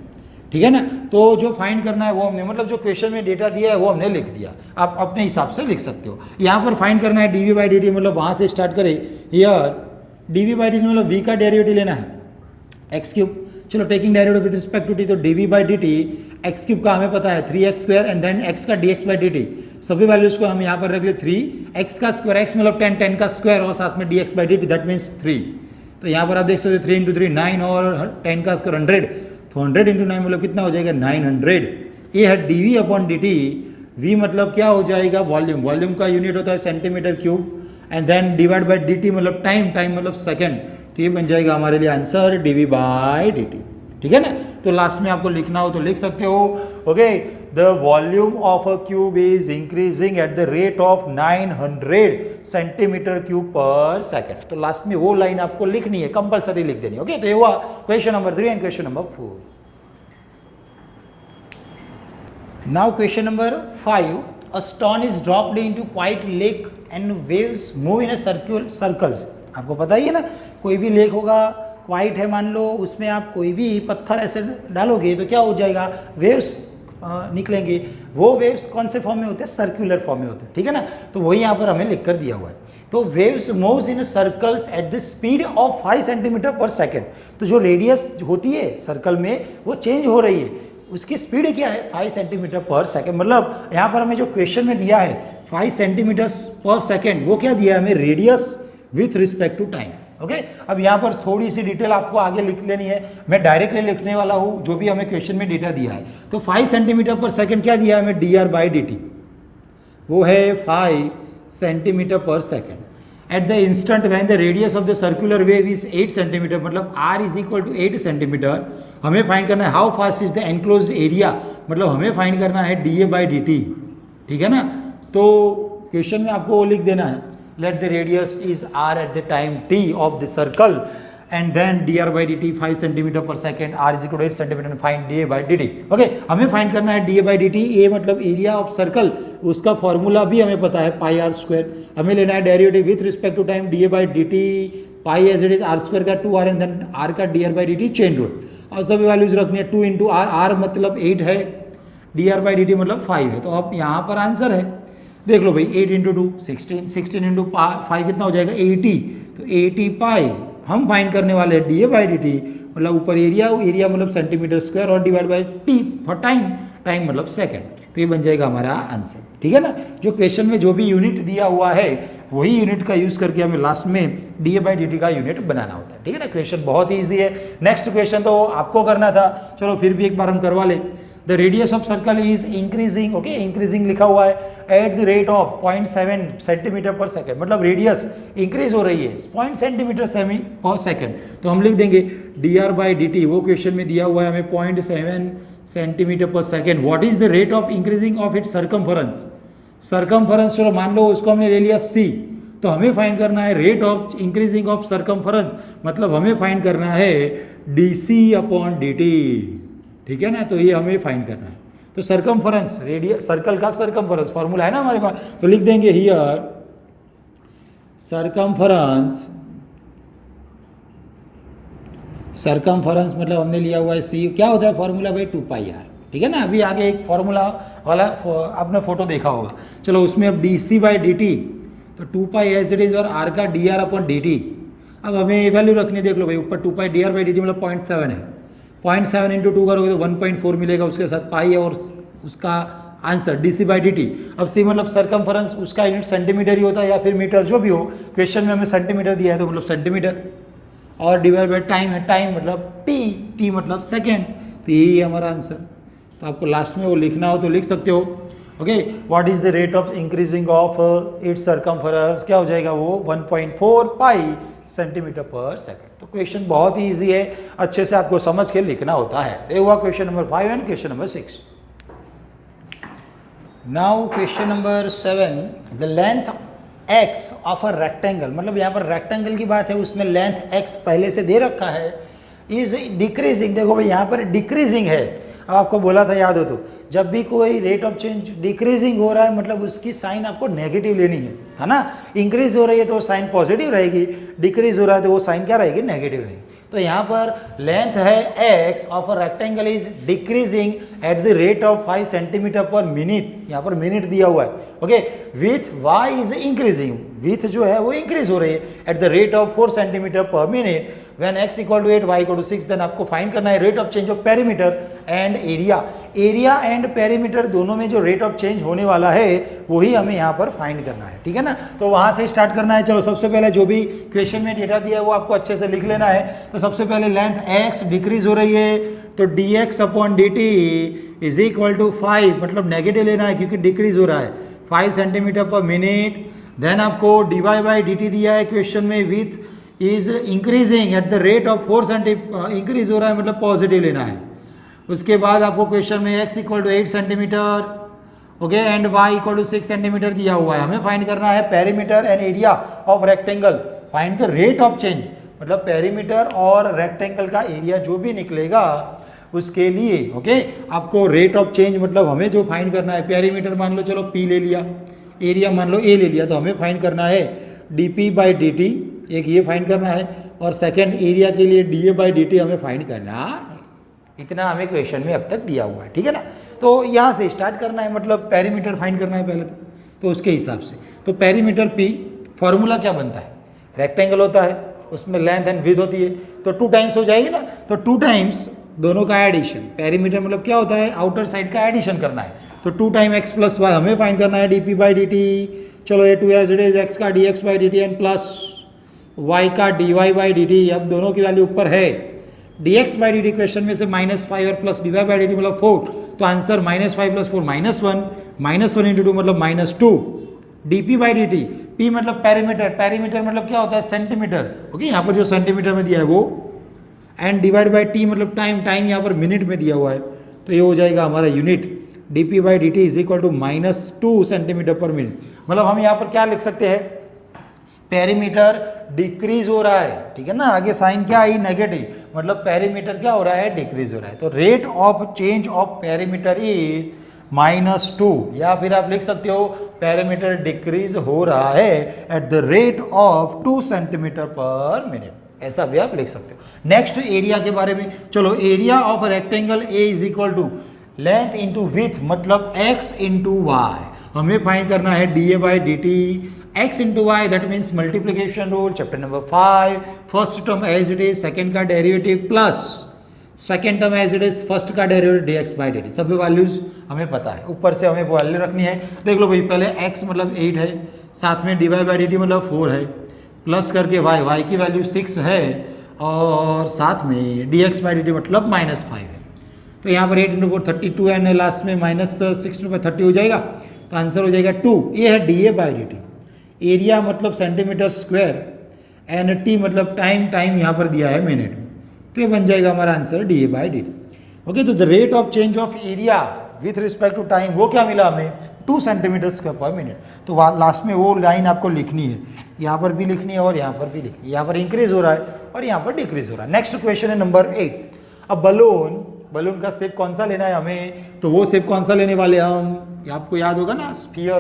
Speaker 1: ठीक है ना। तो जो फाइंड करना है वो हमने, मतलब जो क्वेश्चन में डेटा दिया है वो हमने लिख दिया, आप अपने हिसाब से लिख सकते हो। यहाँ पर फाइंड करना है dv बाई dt, मतलब वहाँ से स्टार्ट करें, हियर dv बाई dt मतलब v का डेरिवेटिव लेना है, एक्स क्यूब। चलो taking derivative with respect to t, तो dv by dt x cube का हमें पता है 3x square and then x का dx बाई dt, सभी वैल्यूज को हम यहाँ पर रख ले 3x का स्क्वायर, x मतलब 10, 10 का स्क्वायर और साथ में dx by dt, that means 3। तो यहाँ पर आप देख सकते हो 3 इंटू 3 9 और 10 का स्क्वायर 100, तो 100 इंटू 9 मतलब कितना हो जाएगा 900। ये है dv अपॉन dt, v मतलब क्या हो जाएगा, वॉल्यूम, वॉल्यूम का यूनिट होता है centimetre cube, and then divide by dt मतलब टाइम, टाइम मतलब सेकंड। तो ये बन जाएगा हमारे लिए आंसर dv बाई dt, ठीक है ना। तो लास्ट में आपको लिखना हो तो लिख सकते हो, okay, the volume of a cube is increasing at the rate of 900 centimetre cube पर सेकंड। तो लास्ट में वो लाइन आपको लिखनी है, कंपलसरी लिख देनी, ओके। तो ये हुआ question number 3 and question number 4। Now question number 5, a stone is dropped into quiet lake and waves move in a circles। आपको पता ही है ना, कोई भी लेक होगा, क्वाइट है मान लो, उसमें आप कोई भी पत्थर ऐसे डालोगे तो क्या हो जाएगा, वेव्स निकलेंगे। वो वेव्स कौन से फॉर्म में होते हैं, सर्कुलर फॉर्म में होते हैं, ठीक है ना। तो वही यहाँ पर हमें लिख कर दिया हुआ है। तो waves moves in circles at the speed of 5 centimeter per second. तो जो रेडियस होती है सर्कल में वो चेंज हो रही है, उसकी स्पीड क्या है 5 सेंटीमीटर पर सेकेंड। मतलब यहाँ पर हमें जो क्वेश्चन में दिया है 5 सेंटीमीटर पर सेकेंड, वो क्या दिया है हमें, radius with respect to time, okay. अब यहाँ पर थोड़ी सी डिटेल आपको आगे लिख लेनी है, मैं डायरेक्टली लिखने वाला हूँ जो भी हमें क्वेश्चन में डेटा दिया है। तो 5 सेंटीमीटर पर सेकेंड क्या दिया है हमें, dr बाई dt, वो है 5 centimeter per second at the instant when the radius of the circular wave is 8 centimeter, मतलब r is equal to 8 centimeter. हमें फाइंड करना है how fast is the enclosed area, मतलब हमें फाइंड करना है dA बाई dt, ठीक है ना। तो क्वेश्चन में आपको वो लिख देना है, let the radius is r at the time t of the circle and then dr by dt 5 centimeter per second, r is equal to 8 centimeter and find dA by dt, okay। हमें find करना है dA by dt, a मतलब area of circle, उसका formula भी हमें पता है पाई are square. हमें लेना है derivative with respect to time dA by dt, pi as it is r square का 2r एंड देन r का dr by dt chain rule, और सभी वैल्यूज रखनी है 2 इंटू r, r मतलब 8 है, dr by dt मतलब 5 है। तो अब यहाँ पर आंसर है, देख लो भाई 8 इंटू 2 16, 16 इंटू 5 कितना हो जाएगा 80, तो 80 पाई हम फाइंड करने वाले हैं dA बाई dt, मतलब ऊपर एरिया, एरिया मतलब सेंटीमीटर स्क्वायर और divide by t for time, time मतलब सेकंड। तो ये बन जाएगा हमारा आंसर, ठीक है ना। जो क्वेश्चन में जो भी यूनिट दिया हुआ है वही यूनिट का यूज करके हमें लास्ट में डी/dt का यूनिट बनाना होता है, ठीक है ना। क्वेश्चन बहुत ही ईजी है। नेक्स्ट क्वेश्चन तो आपको करना था, चलो फिर भी एक बार हम करवा ले। The radius of circle is increasing, okay, increasing लिखा हुआ है at the rate of 0.7 centimetre per second, मतलब रेडियस इंक्रीज हो रही है 0.7 सेंटीमीटर पर सेकेंड। तो हम लिख देंगे dr/dt, वो क्वेश्चन में दिया हुआ है हमें 0.7 centimetre per second. What is the rate of increasing of its circumference, circumference चलो मान लो उसको हमने ले लिया c, तो हमें फाइंड करना है rate of increasing of circumference, मतलब हमें फाइंड करना है dc/dt, ठीक है ना। तो ये हमें फाइंड करना है। तो सर्कमफरेंस, रेडियस सर्कल का सर्कमफरेंस फॉर्मूला है ना हमारे पास, तो लिख देंगे हियर सर्कमफरेंस, सर्कमफरेंस मतलब हमने लिया हुआ है सी, क्या होता है फॉर्मूला भाई 2πr, ठीक है ना। अभी आगे एक फॉर्मूला वाला आपने फोटो देखा होगा, चलो उसमें अब dc/dt, तो 2π एज इट इज और r का dr/dt। अब हमें वैल्यू रखनी, देख लो भाई ऊपर 2π dr/dt मतलब 0.7 है, 0.7 इंटू 2 करोगे तो 1.4 मिलेगा, उसके साथ पाई और उसका आंसर dc/dt। अब सी मतलब सर्कमफरेंस, उसका यूनिट सेंटीमीटर ही होता है या फिर मीटर, जो भी हो, क्वेश्चन में हमें सेंटीमीटर दिया है तो मतलब सेंटीमीटर, और डिवाइड बाय टाइम है, टाइम मतलब t मतलब सेकेंड, तो यही है हमारा आंसर। तो आपको लास्ट में वो लिखना हो तो लिख सकते हो, okay. What is the rate of increasing of its circumference, क्या हो जाएगा वो 1.4 पाई सेंटीमीटर पर सेकेंड। तो क्वेश्चन बहुत ही ईजी है, अच्छे से आपको समझ के लिखना होता है। ये हुआ question number 5 and question number 6। Now question number 7, the length x of a rectangle, मतलब यहाँ पर रेक्टेंगल की बात है, उसमें लेंथ x पहले से दे रखा है, इज डिक्रीजिंग। देखो भाई यहाँ पर डिक्रीजिंग है, अब आपको बोला था याद हो तो, जब भी कोई रेट ऑफ चेंज डिक्रीजिंग हो रहा है मतलब उसकी साइन आपको नेगेटिव लेनी है ना। इंक्रीज हो रही है तो साइन पॉजिटिव रहेगी, डिक्रीज हो रहा है तो वो साइन क्या रहेगी, नेगेटिव रहेगी। तो यहाँ पर लेंथ है x of a rectangle is decreasing at the rate of 5 centimeter per minute, यहाँ पर मिनट दिया हुआ है, okay. With y is increasing, with जो है वो इंक्रीज हो रही है at the rate of 4 centimeter per minute. When x equal to 8, y equal to 6, then आपको फाइंड करना है rate of change of perimeter and area. Area and perimeter दोनों में जो रेट ऑफ चेंज होने वाला है वही हमें यहाँ पर फाइंड करना है, ठीक है ना। तो वहाँ से स्टार्ट करना है। चलो सबसे पहले जो भी क्वेश्चन में डेटा दिया है वो आपको अच्छे से लिख लेना है। तो सबसे पहले लेंथ x डिक्रीज हो रही है, तो dx/dt इज इक्वल टू 5, मतलब नेगेटिव लेना है क्योंकि डिक्रीज हो रहा है 5 सेंटीमीटर पर मिनट। देन आपको dy/dt दिया है क्वेश्चन में, with is increasing at the rate of 4 centimetre, increase हो रहा है मतलब पॉजिटिव लेना है। उसके बाद आपको क्वेश्चन में x equal to 8 centimeter, okay, and y equal to 6 centimeter दिया हुआ है। हमें फाइंड करना है perimeter and area of rectangle, find the rate of change, मतलब पेरीमीटर और रेक्टेंगल का एरिया जो भी निकलेगा उसके लिए, ओके, आपको रेट ऑफ चेंज मतलब हमें जो फाइंड करना है, पेरीमीटर मान लो चलो p ले लिया, एरिया मान लो a ले लिया, तो हमें फाइंड करना है dp/dt, एक ये फाइंड करना है, और सेकेंड एरिया के लिए dA/dt हमें फाइंड करना, इतना हमें क्वेश्चन में अब तक दिया हुआ है, ठीक है ना। तो यहाँ से स्टार्ट करना है, मतलब पेरीमीटर फाइंड करना है पहले तो उसके हिसाब से। तो पेरीमीटर p फॉर्मूला क्या बनता है, रेक्टेंगल होता है, उसमें लेंथ एंड विड्थ होती है, तो 2 टाइम्स हो जाएगी ना। तो 2 टाइम्स दोनों का एडिशन, पेरीमीटर मतलब क्या होता है, आउटर साइड का एडिशन करना है। तो 2 टाइम x प्लस वाई हमें फाइंड करना है dp/dt। चलो ये 2 एज इट इज, x का dx/dt एंड प्लस y का dy/dt, अब दोनों की वैल्यू ऊपर है। dx/dt क्वेश्चन में से -5 और प्लस dy/dt मतलब 4, तो आंसर -5 + 4 -1, -1 इंटू 2 मतलब -2। dp/dt, p मतलब पेरीमीटर, पेरीमीटर मतलब क्या होता है, सेंटीमीटर, ओके, यहाँ पर जो सेंटीमीटर में दिया है वो, एंड डिवाइड बाय t मतलब टाइम, टाइम यहाँ पर मिनट में दिया हुआ है, तो ये हो जाएगा हमारा unit. dp/dt is equal to -2 centimeter per minute, मतलब हम यहाँ पर क्या लिख सकते हैं, पेरीमीटर डिक्रीज हो रहा है, ठीक है ना, आगे साइन क्या आई, नेगेटिव, मतलब पेरीमीटर क्या हो रहा है, डिक्रीज हो रहा है। तो rate of change of perimeter is -2, या फिर आप लिख सकते हो पेरीमीटर डिक्रीज हो रहा है at the rate of 2 centimeter per minute, ऐसा भी आप लिख सकते हो। नेक्स्ट एरिया के बारे में, चलो area of rectangle A is equal to length into width, मतलब x इंटू वाई, हमें फाइंड करना है dA/dt, x into Y, that means multiplication rule, chapter number 5, first term as it is, second का derivative plus second term as it is first का derivative D X by D T, सभी values हमें पता है, ऊपर से हमें value रखनी है। देख लो भाई, पहले x मतलब 8 है, साथ में d y by D t मतलब 4 है, प्लस करके y की वैल्यू 6 है, और साथ में D X by D t मतलब -5 है। तो यहाँ पर 8 × 4 32 एंड लास्ट में -6/30 हो जाएगा, तो आंसर हो जाएगा 2। ये है d A by D T. Area मतलब सेंटीमीटर स्क्वायर एंड टी मतलब टाइम, टाइम यहाँ पर दिया है मिनट में, तो ये बन जाएगा हमारा answer D A by D T. Okay, तो the rate of change of area with respect to time वो क्या मिला हमें, 2 सेंटीमीटर स्क्वायर पर मिनट। तो लास्ट में वो लाइन आपको लिखनी है, यहाँ पर भी लिखनी है और यहाँ पर भी लिखनी है। यहाँ पर इंक्रीज हो रहा है और यहाँ पर डिक्रीज हो रहा है। नेक्स्ट क्वेश्चन है नंबर 8। अब बलून का शेप कौन सा लेना है हमें, तो वो शेप कौन सा लेने वाले हम, आपको याद होगा ना, स्फीयर।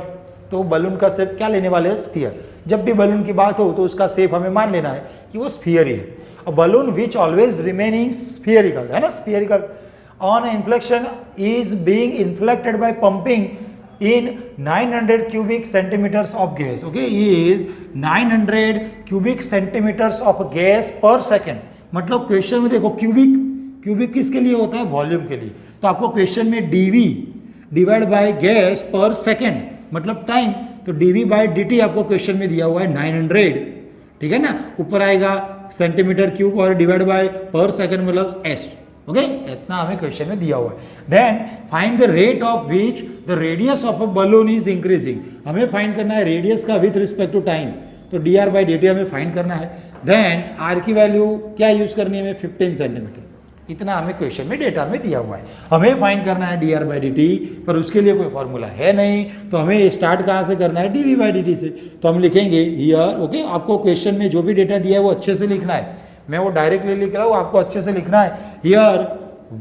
Speaker 1: तो बलून का शेप क्या लेने वाले हैं, स्फीयर। जब भी बलून की बात हो तो उसका शेप हमें मान लेना है कि वो स्फीयर ही है। A balloon which always remaining spherical, है ना, spherical on inflection is being inflated by pumping in 900 cubic centimeters of gas. Okay, is 900 cubic centimeters of gas per second. मतलब क्वेश्चन में देखो, क्यूबिक किसके लिए होता है, वॉल्यूम के लिए। तो आपको क्वेश्चन में dV डिवाइड बाय गैस पर सेकेंड मतलब टाइम, तो dV बाय dt आपको क्वेश्चन में दिया हुआ है 900, ठीक है ना। ऊपर आएगा सेंटीमीटर क्यूब और डिवाइड बाय पर सेकंड मतलब s। ओके, इतना हमें क्वेश्चन में दिया हुआ है। Then find the rate of which the radius of a balloon is increasing. हमें फाइंड करना है रेडियस का विथ रिस्पेक्ट टू टाइम, तो d r by D T हमें फाइंड करना है। देन आर की वैल्यू क्या यूज करनी है हमें, 15 सेंटीमीटर। इतना हमें क्वेश्चन में डेटा में दिया हुआ है। हमें फाइंड करना है D r by D T, पर उसके लिए कोई फॉर्मूला है नहीं, तो हमें स्टार्ट कहाँ से करना है, d v by D t से। तो हम लिखेंगे हियर। ओके, आपको क्वेश्चन में जो भी डेटा दिया है वो अच्छे से लिखना है। मैं वो डायरेक्टली लिख रहा हूँ, आपको अच्छे से लिखना है। Here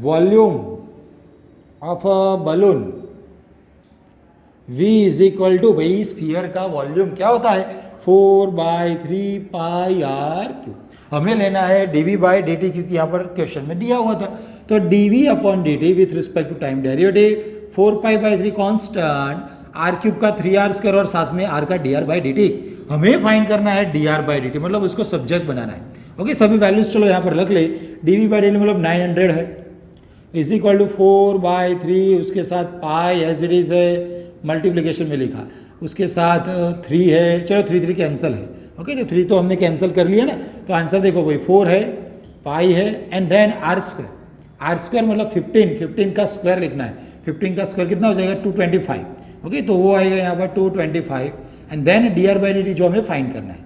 Speaker 1: volume of a balloon V is equal to, भाई स्फीयर का वॉल्यूम क्या होता है, 4/3 पाई आर क्यूब। हमें लेना है dV बाई डी टी, क्योंकि यहाँ पर क्वेश्चन में दिया हुआ था। तो dV upon D T with respect to time derivative 4π/3 constant, R cube का 3r² और साथ में r का dr बाई डी टी। हमें फाइंड करना है dr बाई डी टी, मतलब उसको सब्जेक्ट बनाना है। ओके, सभी वैल्यूज चलो यहाँ पर रख ले। dV बाई डी टी मतलब 900 है, इज इक्वल टू 4/3, उसके साथ पाई एज इट इज है, मल्टीप्लीकेशन में लिखा, उसके साथ 3 है, चलो 3 कैंसिल है। ओके, तो 3 तो हमने कैंसिल कर लिया ना, तो आंसर देखो भाई 4 है, पाई है, एंड देन r² मतलब 15 का स्क्वायर लिखना है। 15 का स्क्वायर कितना हो जाएगा, 225। ओके, तो वो आएगा यहाँ पर 225, and then dr by D t जो हमें फाइंड करना है।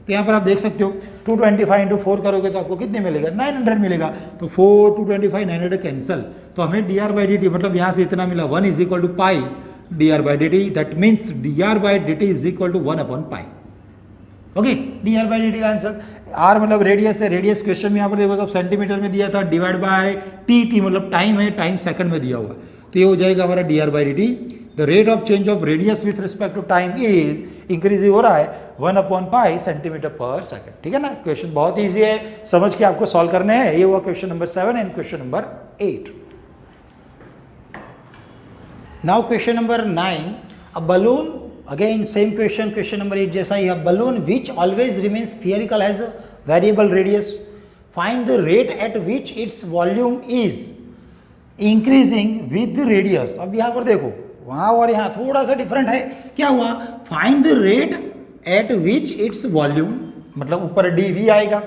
Speaker 1: तो यहाँ पर आप देख सकते हो 225 × 4 करोगे तो आपको कितने मिलेगा, 900 मिलेगा। तो 4 225 900 कैंसिल, तो हमें dr बाई डी टी मतलब यहाँ से इतना मिला, 1 is equal to pi dr by D T. That means dr by D T is equal to 1/पाई। Okay, dr by D T का आंसर। r मतलब रेडियस है, रेडियस क्वेश्चन में यहाँ पर देखो सब सेंटीमीटर में दिया था, डिवाइड बाय टी मतलब टाइम है, टाइम सेकंड में दिया हुआ है, तो ये हो जाएगा हमारा dr by D t. The rate of change of radius with respect to time is increase हो रहा है 1/पाई सेंटीमीटर पर सेकंड। ठीक है ना, क्वेश्चन बहुत ईजी है, समझ के आपको सॉल्व करने हैं। ये हुआ question number 7 and question number 8। Now question number 9, a balloon, again same question number 8 जैसा ही, a balloon which always remain spherical has a variable radius, find the rate at which its volume is increasing with the radius. अब यहाँ पर देखो, वहाँ और यहाँ थोड़ा सा डिफरेंट है। क्या हुआ, find the rate at which its volume, मतलब ऊपर dV आएगा,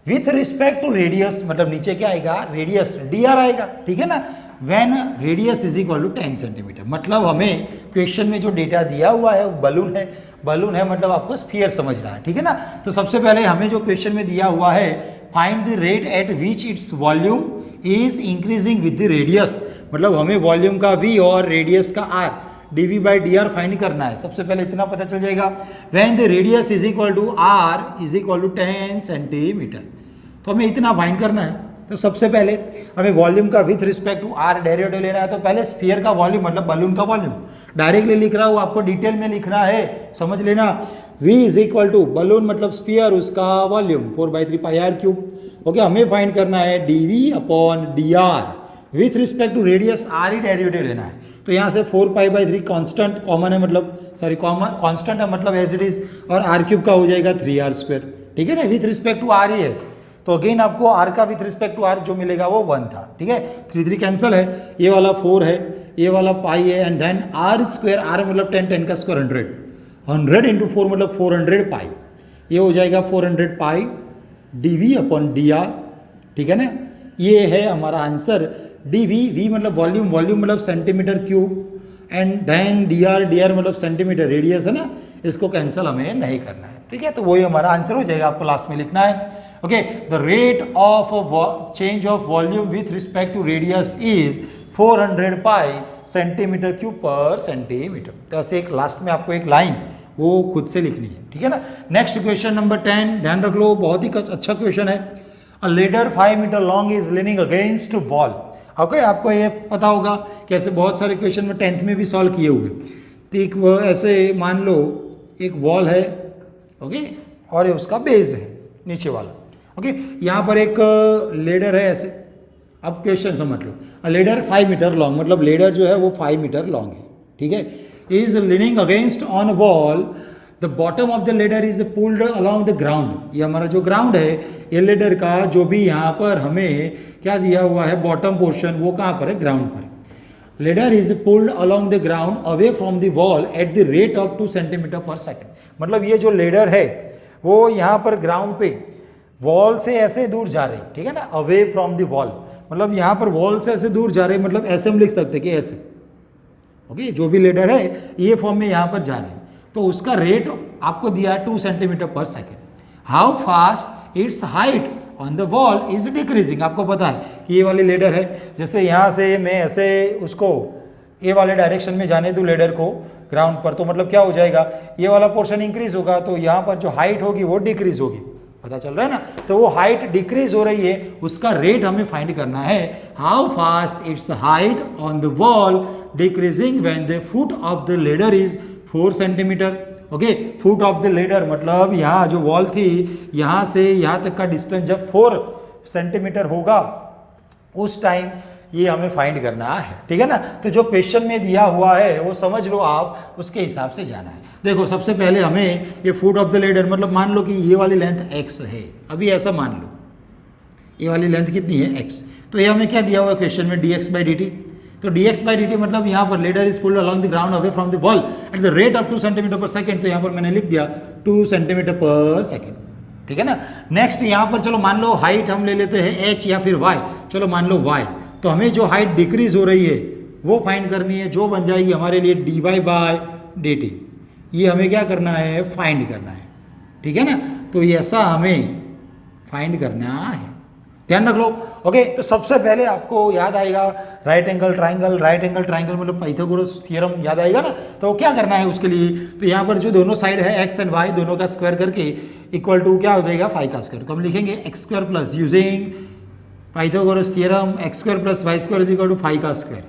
Speaker 1: विथ रिस्पेक्ट टू रेडियस मतलब नीचे क्या आएगा, रेडियस dr आएगा। ठीक है ना, when radius is equal to 10 centimeter, मतलब हमें क्वेश्चन में जो डेटा दिया हुआ है वो बलून है मतलब आपको स्फीयर समझना है। ठीक है ना, तो सबसे पहले हमें जो क्वेश्चन में दिया हुआ है, find the rate at which its volume is increasing with the radius, मतलब हमें वॉल्यूम का v और रेडियस का r dV by dr find करना है। सबसे पहले इतना पता चल जाएगा, when the radius is equal to r is equal to 10 centimeter, तो हमें इतना फाइंड करना है। तो सबसे पहले हमें वॉल्यूम का with respect to r derivative लेना है। तो पहले स्फीयर का वॉल्यूम मतलब बलून का वॉल्यूम डायरेक्टली लिख रहा हूँ, आपको डिटेल में लिखना है, समझ लेना। v is equal to balloon मतलब स्फीयर, उसका volume 4/3 pi r cube. Okay, हमें फाइंड करना है dV upon dr with respect to radius r ही डेरिवेटिव लेना है। तो यहाँ से 4π/3 कांस्टेंट कॉमन है, मतलब सॉरी कांस्टेंट है मतलब एज इट इज, और r क्यूब का हो जाएगा 3r²। ठीक है ना, विथ रिस्पेक्ट टू r ही है, तो अगेन आपको r का विथ रिस्पेक्ट टू r जो मिलेगा वो 1 था, ठीक है। 3 कैंसिल है, ये वाला 4 है, ये वाला पाई है, and then r square, r मतलब 10, 10 का स्क्वायर 100 इंटू 4 मतलब 400 पाई, ये हो जाएगा 400 पाई dv अपॉन dr, ठीक है ना। ये है हमारा आंसर। dv, v मतलब वॉल्यूम, वॉल्यूम मतलब centimeter cube, and then dr मतलब सेंटीमीटर रेडियस है ना, इसको कैंसिल हमें नहीं करना है, ठीक है। तो वही हमारा आंसर हो जाएगा, आपको लास्ट में लिखना है। Okay, the rate of change of volume with respect to radius is 400 pi centimeter cube per centimeter. तो ऐसे एक लास्ट में आपको एक लाइन वो खुद से लिखनी है, ठीक है ना। नेक्स्ट क्वेश्चन नंबर 10, ध्यान रख लो, बहुत ही अच्छा क्वेश्चन है। A ladder 5 meter long is leaning against wall. Okay, आपको ये पता होगा कि ऐसे बहुत सारे क्वेश्चन में 10th में भी सॉल्व किए हुए। तो एक वो ऐसे मान लो एक वॉल है, ओके, और ये उसका बेस है नीचे वाला, ओके। यहाँ पर एक लेडर है ऐसे। अब क्वेश्चन समझ लो, अ लेडर 5 मीटर लॉन्ग, मतलब लेडर जो है वो 5 मीटर लॉन्ग है, ठीक है। Is leaning against on wall, the bottom of the ladder is pulled along the ground. ये हमारा जो ग्राउंड है, ये लेडर का जो भी यहाँ पर हमें क्या दिया हुआ है बॉटम पोर्शन, वो कहाँ पर है, ग्राउंड पर है। Ladder is pulled along the ground away from the wall at the rate of 2 centimeter per second. मतलब ये जो लेडर है वो यहाँ पर ग्राउंड पे वॉल से ऐसे दूर जा रही, ठीक है ना, अवे फ्रॉम द वॉल, मतलब यहाँ पर वॉल से ऐसे दूर जा रही, मतलब ऐसे हम लिख सकते कि ऐसे, ओके। जो भी लेडर है ये फॉर्म में यहाँ पर जा रही, तो उसका रेट आपको दिया है 2 centimeter per second. How fast it's height on the wall is decreasing. आपको पता है कि ये वाली लेडर है, जैसे यहाँ से मैं ऐसे उसको ये वाले डायरेक्शन में जाने दूँ लेडर को ग्राउंड पर, तो मतलब क्या हो जाएगा, ये वाला पोर्शन इंक्रीज होगा, तो यहाँ पर जो हाइट होगी वो डिक्रीज होगी, पता चल रहा है ना। तो वो हाइट डिक्रीज हो रही है, उसका रेट हमें फाइंड करना है। How fast it's height on the wall decreasing when the foot of the ladder is 4 centimetre. Okay, foot of the ladder मतलब यहाँ जो वॉल थी यहाँ से यहाँ तक का डिस्टेंस जब 4 सेंटीमीटर होगा उस टाइम ये हमें फाइंड करना है, ठीक है ना। तो जो क्वेश्चन में दिया हुआ है वो समझ लो आप, उसके हिसाब से जाना है। देखो सबसे पहले हमें ये फुट ऑफ द लेडर, मतलब मान लो कि ये वाली लेंथ x है, अभी ऐसा मान लो ये वाली लेंथ कितनी है x, तो ये हमें क्या दिया हुआ है क्वेश्चन में dx/dt। तो dx/dt मतलब यहाँ पर ladder is pulled along the ground away from the wall at the rate of 2 centimeter per second. तो यहाँ पर मैंने लिख दिया 2 सेंटीमीटर पर सेकेंड, ठीक है ना। नेक्स्ट यहाँ पर चलो मान लो हाइट हम ले लेते हैं h या फिर y, चलो मान लो y, तो हमें जो हाइट डिक्रीज हो रही है वो फाइंड करनी है, जो बन जाएगी हमारे लिए dy/dt। ये हमें क्या करना है, फाइंड करना है, ठीक है ना। तो ये ऐसा हमें फाइंड करना है, ध्यान रख लो। ओके, तो सबसे पहले आपको याद आएगा right angle triangle. Right angle triangle मतलब पाइथागोरस थ्योरम याद आएगा ना। तो क्या करना है उसके लिए, तो यहाँ पर जो दोनों साइड है x एंड y दोनों का स्क्वायर करके इक्वल टू क्या हो जाएगा 5 का स्क्वायर। तो हम लिखेंगे x square plus using Pythagoras theorem x square plus y square is equal to 5 का स्क्वायर।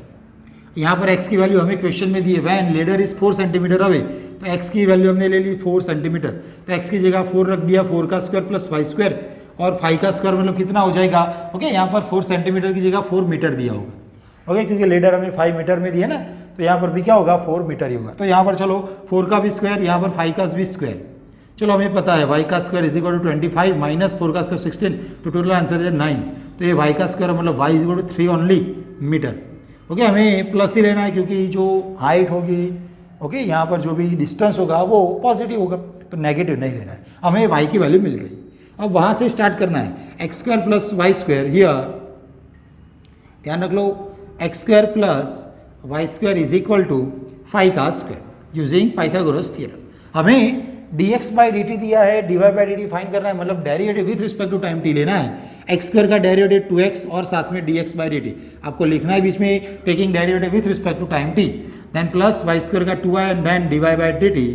Speaker 1: यहाँ पर x की वैल्यू हमें क्वेश्चन में दी है, when ladder is 4 centimetre away, तो x की वैल्यू हमने ले ली 4 सेंटीमीटर, तो x की जगह 4 रख दिया, 4 का स्क्वायर प्लस y स्क्वायर, और 5 का स्क्वायर मतलब कितना हो जाएगा। ओके, यहाँ पर 4 सेंटीमीटर की जगह 4 मीटर दिया होगा। ओके, क्योंकि लेडर हमें 5 मीटर में दिया ना, तो यहाँ पर भी क्या होगा 4 मीटर ही होगा। तो यहाँ पर चलो 4 का भी स्क्वायर, यहाँ पर 5 का भी स्क्वायर, चलो हमें पता है y का square is equal to 25 minus 4 का स्क्वायर 16, तो टोटल आंसर है 9। तो ये y का स्क्वायर मतलब y is equal to 3 only meter. Okay, हमें प्लस ही लेना है क्योंकि जो हाइट होगी, ओके, यहाँ पर जो भी डिस्टेंस होगा वो पॉजिटिव होगा, तो नेगेटिव नहीं लेना है। हमें y की वैल्यू मिल गई, अब वहाँ से स्टार्ट करना है। X square plus y square, here ध्यान रख लो, x square plus y square is equal to 5 का स्क्वायर यूजिंग पाइथागोरस थ्योरम। हमें dx/dt दिया है, dy/dt फाइंड करना है, मतलब derivative with respect to time t लेना है। एक्स स्क्वायर का डेरिवेटिव 2x और साथ में dx/dt आपको लिखना है बीच में, taking derivative with respect to time t, then plus y square का 2y एंड देन dy/dt,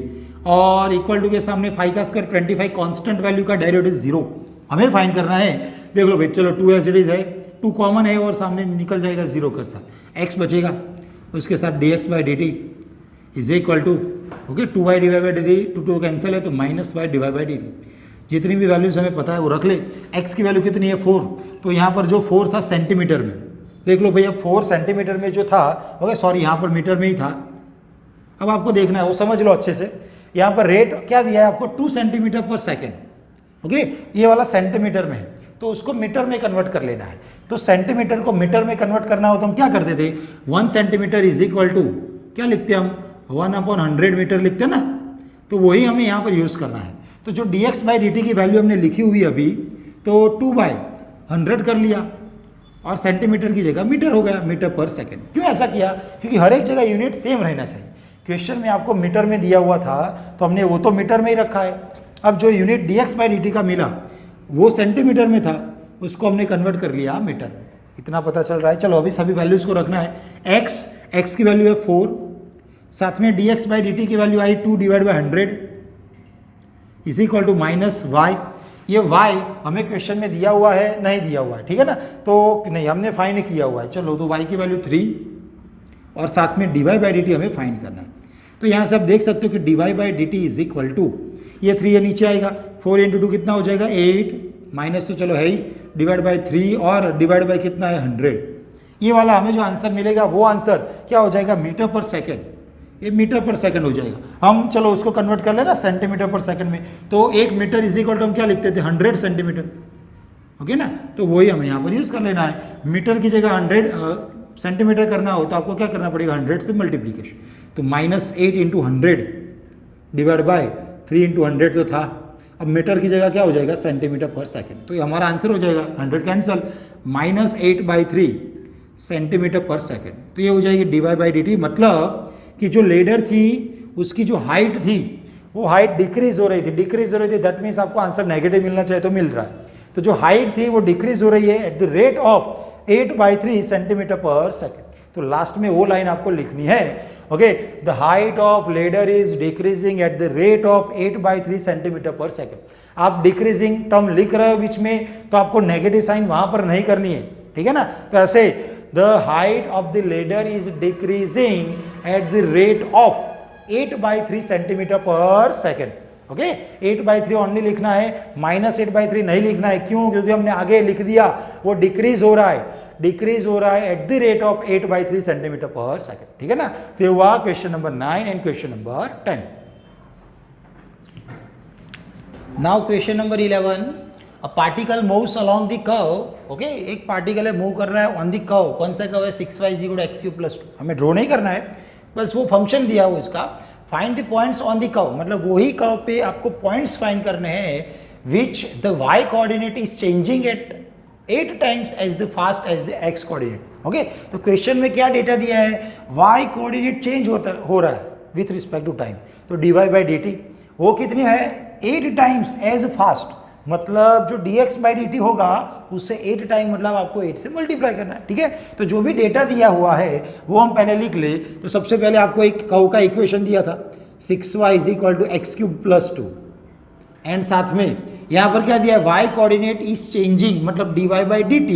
Speaker 1: और इक्वल टू के सामने 5 का स्क्वायर 25, कांस्टेंट वैल्यू का डेरिवेटिव 0 हमें फाइंड करना है। देख लो भाई, चलो 2 एज इट इज है, 2 कॉमन है और सामने निकल जाएगा 0 के साथ, x बचेगा, उसके साथ dx/dt is equal to, okay, 2y /dt, 2 cancel है तो माइनस y /dt। जितनी भी वैल्यूज हमें पता है वो रख ले। x की वैल्यू कितनी है 4, तो यहाँ पर जो 4 था सेंटीमीटर में, देख लो भैया 4 सेंटीमीटर में जो था, ओके सॉरी यहाँ पर मीटर में ही था। अब आपको देखना है, वो समझ लो अच्छे से। यहाँ पर रेट क्या दिया है आपको 2 सेंटीमीटर पर सेकेंड, ओके, ये वाला सेंटीमीटर में है, तो उसको मीटर में कन्वर्ट कर लेना है। तो सेंटीमीटर को मीटर में कन्वर्ट करना हो तो हम क्या करते थे, 1 सेंटीमीटर इज इक्वल टू क्या लिखते हैं हम, 1/100 मीटर लिखते हैं ना। तो वही हमें यहाँ पर यूज़ करना है। तो जो dx/dt की वैल्यू हमने लिखी हुई अभी, तो 2/100 कर लिया और सेंटीमीटर की जगह मीटर हो गया, मीटर पर सेकेंड। क्यों ऐसा किया, क्योंकि हर एक जगह यूनिट सेम रहना चाहिए। क्वेश्चन में आपको मीटर में दिया हुआ था तो हमने वो तो मीटर में ही रखा है। अब जो यूनिट dx/dt का मिला वो सेंटीमीटर में था, उसको हमने कन्वर्ट कर लिया मीटर में। इतना पता चल रहा है। चलो अभी सभी वैल्यूज़ को रखना है। x की वैल्यू है 4, साथ में dx/dt की वैल्यू आई 2/100 इज इक्वल टू -y। ये y हमें क्वेश्चन में दिया हुआ है, नहीं दिया हुआ है, ठीक है ना, तो नहीं हमने फाइंड किया हुआ है। चलो तो y की वैल्यू 3 और साथ में dy/dt हमें फाइंड करना है। तो यहाँ से आप देख सकते हो कि dy/dt इज इक्वल टू, ये 3 ये नीचे आएगा, 4 × 2 कितना हो जाएगा 8, माइनस तो चलो है ही, डिवाइड बाई 3 और डिवाइड बाई कितना है 100। ये वाला हमें जो आंसर मिलेगा वो आंसर क्या हो जाएगा, मीटर पर सेकेंड। ये मीटर पर सेकंड हो जाएगा। हम चलो उसको कन्वर्ट कर लेना सेंटीमीटर पर सेकंड में, तो 1 मीटर इज इक्वल टू हम क्या लिखते थे 100 सेंटीमीटर, ओके ना। तो वही हमें यहाँ पर यूज़ कर लेना है। मीटर की जगह 100 सेंटीमीटर करना हो तो आपको क्या करना पड़ेगा, 100 से मल्टीप्लीकेशन। तो -8 × 100 डिवाइड बाय 3 × 100 तो था, अब मीटर की जगह क्या हो जाएगा सेंटीमीटर पर सेकंड। तो ये हमारा आंसर हो जाएगा 100 कैंसल, -8/3 सेंटीमीटर पर सेकंड। तो ये हो जाएगी dy/dt। मतलब कि जो लेडर थी उसकी जो हाइट थी वो हाइट डिक्रीज हो रही थी, दैट मीन्स आपको आंसर नेगेटिव मिलना चाहिए तो मिल रहा है। तो जो हाइट थी वो डिक्रीज हो रही है at the rate of 8/3 centimetre per second. तो लास्ट में वो लाइन आपको लिखनी है, okay, the height of ladder is decreasing at the rate of 8/3 centimetre per second. आप डिक्रीजिंग टर्म लिख रहे हो बीच में तो आपको नेगेटिव साइन वहां पर नहीं करनी है, ठीक है ना। तो ऐसे the height of the ladder is decreasing at the rate of 8/3 centimeter per second. Okay, 8/3 only लिखना है, -8/3 नहीं लिखना है। क्यों, क्योंकि हमने आगे लिख दिया वो डिक्रीज हो रहा है at the rate of 8/3 centimetre per second, ठीक है ना। तो ये हुआ question number 9 and question number 10। Now question number 11, a particle moves along the curve. Okay, एक पार्टिकल है मूव कर रहा है ऑन द कर्व। कौन सा कर्व है, 6y = x³ + 2। हमें ड्रॉ नहीं करना है, बस वो फंक्शन दिया हो इसका। Find the points on the curve, मतलब वही कर्व पे आपको पॉइंट्स फाइंड करने हैं which the y coordinate is changing at 8 times as the fast as the x coordinate. Okay, तो क्वेश्चन में क्या डेटा दिया है, y कोऑर्डिनेट चेंज हो रहा है विथ रिस्पेक्ट टू टाइम। तो dy/dt वो कितनी है, 8 टाइम्स एज फास्ट, मतलब जो dx/dt होगा उससे 8 टाइम, मतलब आपको 8 से मल्टीप्लाई करना है, ठीक है। तो जो भी डेटा दिया हुआ है वो हम पहले लिख ले। तो सबसे पहले आपको एक कर्व का इक्वेशन दिया था 6y = x³ + 2, एंड साथ में यहाँ पर क्या दिया है, y कोऑर्डिनेट इज चेंजिंग, मतलब dy/dt,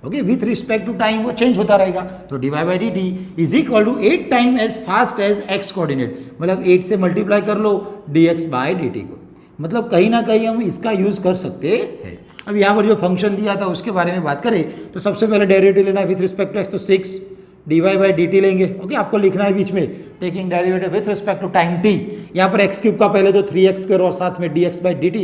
Speaker 1: okay, with respect to time वो चेंज होता रहेगा। तो dy/dt = 8 time as fast as x coordinate, मतलब 8 से मल्टीप्लाई कर लो dx/dt को। मतलब कहीं ना कहीं हम इसका यूज कर सकते हैं। अब यहाँ पर जो फंक्शन दिया था उसके बारे में बात करें तो सबसे पहले डेरिवेटिव लेना है विथ रिस्पेक्ट टू x, तो 6 dy/dt लेंगे। ओके, आपको लिखना है बीच में taking derivative with respect to time t। यहाँ पर x³ का पहले तो 3x² और साथ में dx/dt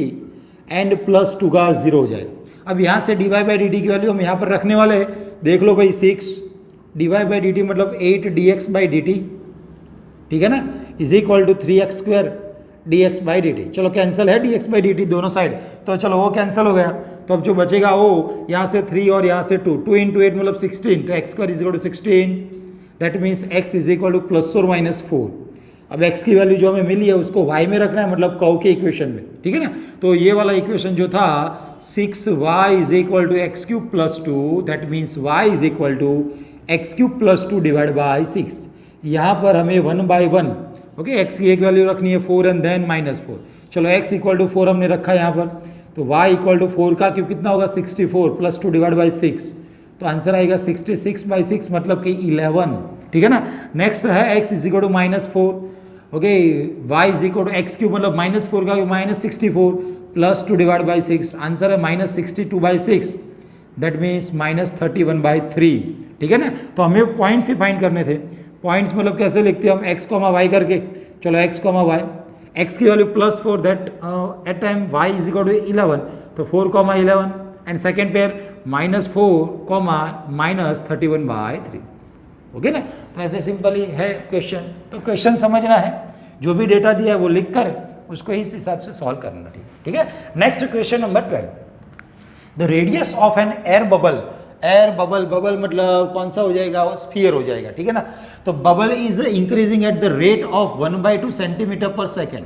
Speaker 1: एंड +2 का 0 हो जाएगा। अब यहाँ से dy/dt की वैल्यू हम यहाँ पर रखने वाले हैं। देख लो भाई, 6 dy/dt मतलब 8 dx/dt, ठीक है ना, is equal to 3x² dx/dt। चलो कैंसिल है dx/dt दोनों साइड, तो चलो वो कैंसिल हो गया। तो अब जो बचेगा वो यहाँ से 3 और यहाँ से 2 × 8 मतलब 16, तो x² = 16, that means x = +or -4। अब x की वैल्यू जो हमें मिली है उसको y में रखना है, मतलब कर्व के इक्वेशन में, ठीक है ना। तो ये वाला इक्वेशन जो था 6y = x³ + 2, that means y = x³ + 2 / 6। यहाँ पर हमें 1/1, ओके, x की एक वैल्यू रखनी है 4 एंड देन -4। चलो x = 4 हमने रखा है यहाँ पर, तो y = 4 का क्यूब कितना होगा 64 + 2 / 6, तो आंसर आएगा 66/6 मतलब कि 11, ठीक है ना। नेक्स्ट है x = -4, ओके, y = x³ मतलब -4 का -64 + 2 / 6, आंसर है -62/6, दैट मीन्स -31/3, ठीक है ना। तो हमें पॉइंट्स ही फाइंड करने थे। पॉइंट्स मतलब कैसे लिखते हैं हम, x, y करके। चलो x, y, x की value +4, that at time y = 11, तो 4, 11, एंड सेकेंड पेयर -4, -31/3। ओके ना। तो ऐसे सिंपली है क्वेश्चन। तो क्वेश्चन समझना है, जो भी डेटा दिया है वो लिख कर उसको इस हिसाब से सॉल्व करना। ठीक है। Next question number 12, the radius of an air bubble. Air bubble, bubble मतलब कौन सा हो जाएगा, वो स्फीयर हो जाएगा। ठीक है ना। तो bubble is increasing at the rate of 1/2 centimetre per second.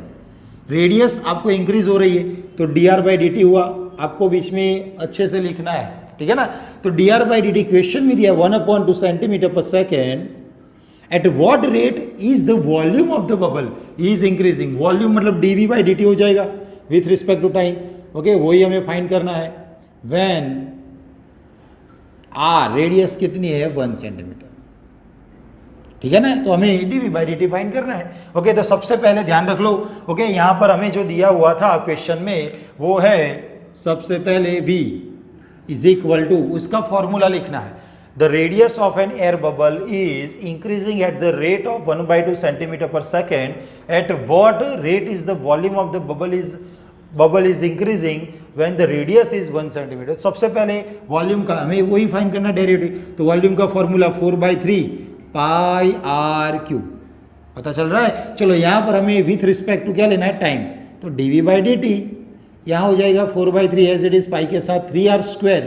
Speaker 1: Radius आपको इंक्रीज हो रही है, तो dr/dt हुआ, आपको बीच में अच्छे से लिखना है। ठीक है ना। तो dr/dt क्वेश्चन में दिया 1/2 centimetre per second. At what rate is the volume of the bubble is increasing. Volume मतलब dv/dt हो जाएगा with respect to time. Okay, वही हमें फाइंड करना है। व्हेन आर रेडियस कितनी है, 1 सेंटीमीटर। ठीक है ना। तो हमें dv/dt फाइंड करना है। ओके, तो सबसे पहले ध्यान रख लो। ओके, यहाँ पर हमें जो दिया हुआ था क्वेश्चन में वो है सबसे पहले v इज इक्वल टू, उसका फॉर्मूला लिखना है। The radius of an air bubble is increasing at the rate of 1/2 centimetre per second. At what rate is the volume of the bubble is increasing when the radius is 1 centimetre. सबसे पहले volume का हमें वही find करना derivative. तो volume का formula 4/3 pi r cube. पता चल रहा है। चलो यहाँ पर हमें विथ रिस्पेक्ट टू क्या लेना है, टाइम। तो dv/dt यहाँ हो जाएगा 4/3 एज इट इज पाई के साथ 3r²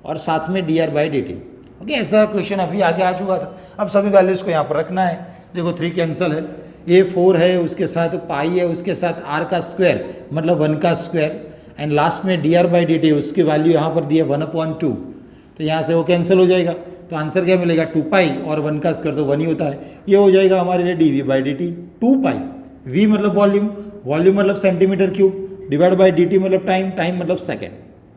Speaker 1: और साथ में dr/dt। ओके, ऐसा क्वेश्चन अभी आगे आ चुका था। अब सभी वैल्यूज को यहाँ पर रखना है। देखो 3 कैंसिल है, ये 4 है, उसके साथ पाई है, उसके साथ r का स्क्वायर मतलब 1 का स्क्वायर, एंड लास्ट में dr/dt उसकी वैल्यू यहाँ पर दी है 1/2। तो यहाँ से वो कैंसिल हो जाएगा। तो आंसर क्या मिलेगा, 2 पाई और 1 का स्क्वायर तो 1 ही होता है। ये हो जाएगा हमारे लिए dv/dt 2 पाई। v मतलब वॉल्यूम, वॉल्यूम मतलब सेंटीमीटर क्यूब, डिवाइड/dt मतलब टाइम, टाइम मतलब सेकेंड।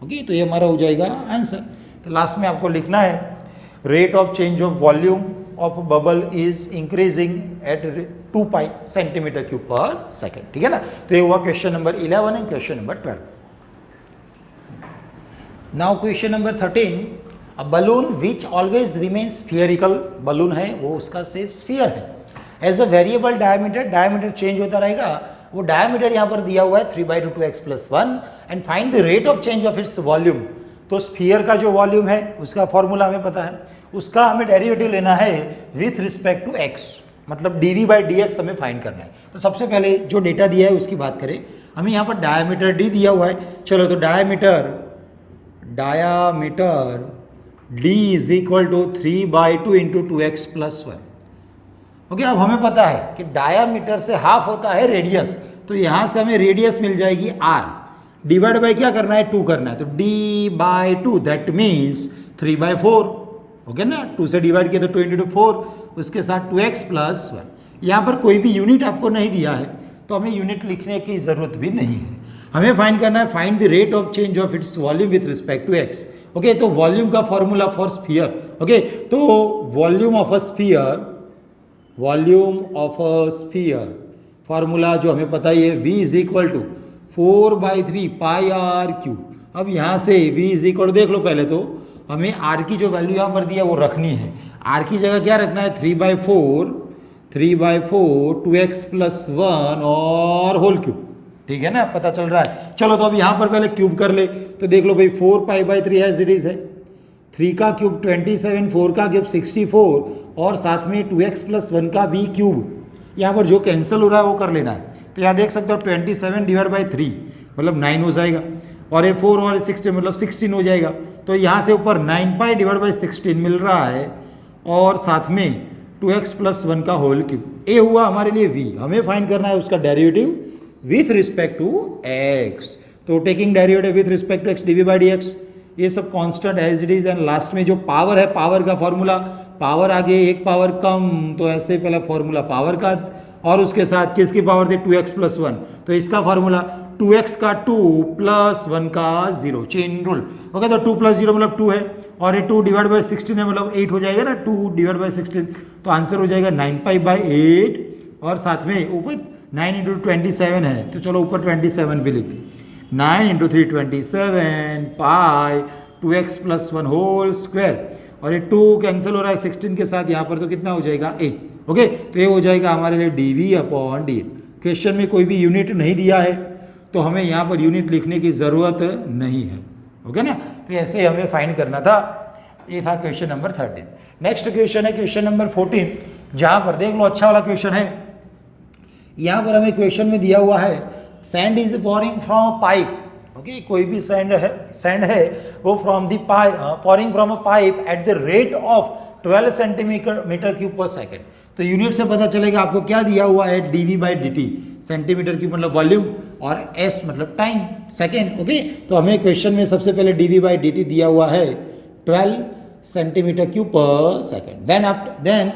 Speaker 1: ओके, तो ये हमारा हो जाएगा आंसर। तो लास्ट में आपको लिखना है rate of change of volume of bubble is increasing at 2 pi centimeter cube per second. ठीक है ना। तो ये हुआ question number 11 and question number 12। Now question number 13, a balloon which always remain spherical. Balloon है वो उसका सिर्फ स्फीयर है। As a variable diameter, diameter change होता रहेगा। वो डायमीटर यहाँ पर दिया हुआ है 3/2 2x + 1 and find the rate of change of its volume. तो स्फीयर का जो वॉल्यूम है उसका फॉर्मूला हमें पता है, उसका हमें डेरिवेटिव लेना है विथ रिस्पेक्ट टू x, मतलब dv/dx हमें फाइंड करना है। तो सबसे पहले जो डेटा दिया है उसकी बात करें। हमें यहाँ पर डायमीटर d दिया हुआ है। चलो, तो diameter d is equal to 3/2 × 2x + 1। Okay, अब हमें पता है कि डायामीटर से हाफ होता है रेडियस, तो यहाँ से हमें रेडियस मिल जाएगी r, डिवाइड बाय क्या करना है, 2 करना है। तो d/2 दैट मीन्स 3/4। ओके ना, 2 से डिवाइड किया तो 2 × 4, उसके साथ 2x + 1। यहाँ पर कोई भी यूनिट आपको नहीं दिया है तो हमें यूनिट लिखने की ज़रूरत भी नहीं है। हमें फाइंड करना है find the rate of change of its volume with respect to x। Okay, तो वॉल्यूम का फॉर्मूला फॉर स्फीयर। ओके, तो volume of a sphere, volume of a sphere formula जो हमें पता ही है, v is equal to 4/3 pi r cube. अब यहाँ से v इज इक्वल, देख लो पहले तो हमें r की जो वैल्यू यहाँ पर दी है वो रखनी है। r की जगह क्या रखना है, 3/4 2x + 1 और होल क्यूब। ठीक है ना, पता चल रहा है। चलो, तो अब यहाँ पर पहले क्यूब कर ले। तो देख लो भाई 4π/3 एज इट इज है, 3 का क्यूब 27, 4 का क्यूब 64 और साथ में 2x + 1 का भी क्यूब। यहाँ पर जो कैंसिल हो रहा है वो कर लेना है। तो यहाँ देख सकते हो 27 / 3 मतलब 9 हो जाएगा, और ये 4 और 16 मतलब 16 हो जाएगा। तो यहाँ से ऊपर 9π / 16 मिल रहा है और साथ में 2x + 1 का होल क्यूब। ये हुआ हमारे लिए v। हमें फाइंड करना है उसका derivative with respect to x। तो taking derivative with respect to x dv/dx, ये सब constant as it is. And last में जो पावर है, पावर का फॉर्मूला, पावर आगे एक पावर कम, तो ऐसे पहला फॉर्मूला पावर का, और उसके साथ किसकी पावर थी, 2x + 1, तो इसका फॉर्मूला 2x का 2 + 1 का 0, चेन रूल। ओके, तो 2 + 0 मतलब 2 है, और ये 2 / 16 है मतलब 8 हो जाएगा ना, 2 / 16, तो आंसर हो जाएगा 9π/8, और साथ में ऊपर 9 × 27 है, तो चलो ऊपर 27 भी लिख दें। 9 × 3 27 पाई 2x + 1 होल स्क्वायर, और ये 2 कैंसिल हो रहा है 16 के साथ, यहाँ पर तो कितना हो जाएगा 8। ओके, तो ये हो जाएगा हमारे लिए dv/dx। क्वेश्चन में कोई भी यूनिट नहीं दिया है तो हमें यहाँ पर यूनिट लिखने की ज़रूरत नहीं है। ओके ना, तो ऐसे हमें फाइंड करना था। ये था क्वेश्चन नंबर 13। नेक्स्ट क्वेश्चन है क्वेश्चन नंबर 14, जहां पर देख लो अच्छा वाला क्वेश्चन है। यहाँ पर हमें क्वेश्चन में दिया हुआ है sand is pouring from a pipe. Okay, कोई भी सैंड है वो from the pipe, pouring from a pipe eight the rate of 12 centimeter cube per second. तो यूनिट से पता चलेगा आपको क्या दिया हुआ है, dV/dt, सेंटीमीटर क्यूब मतलब वॉल्यूम और s मतलब टाइम, सेकेंड। ओके, तो हमें क्वेश्चन में सबसे पहले dV/dt दिया हुआ है 12 centimeter cube per second. Then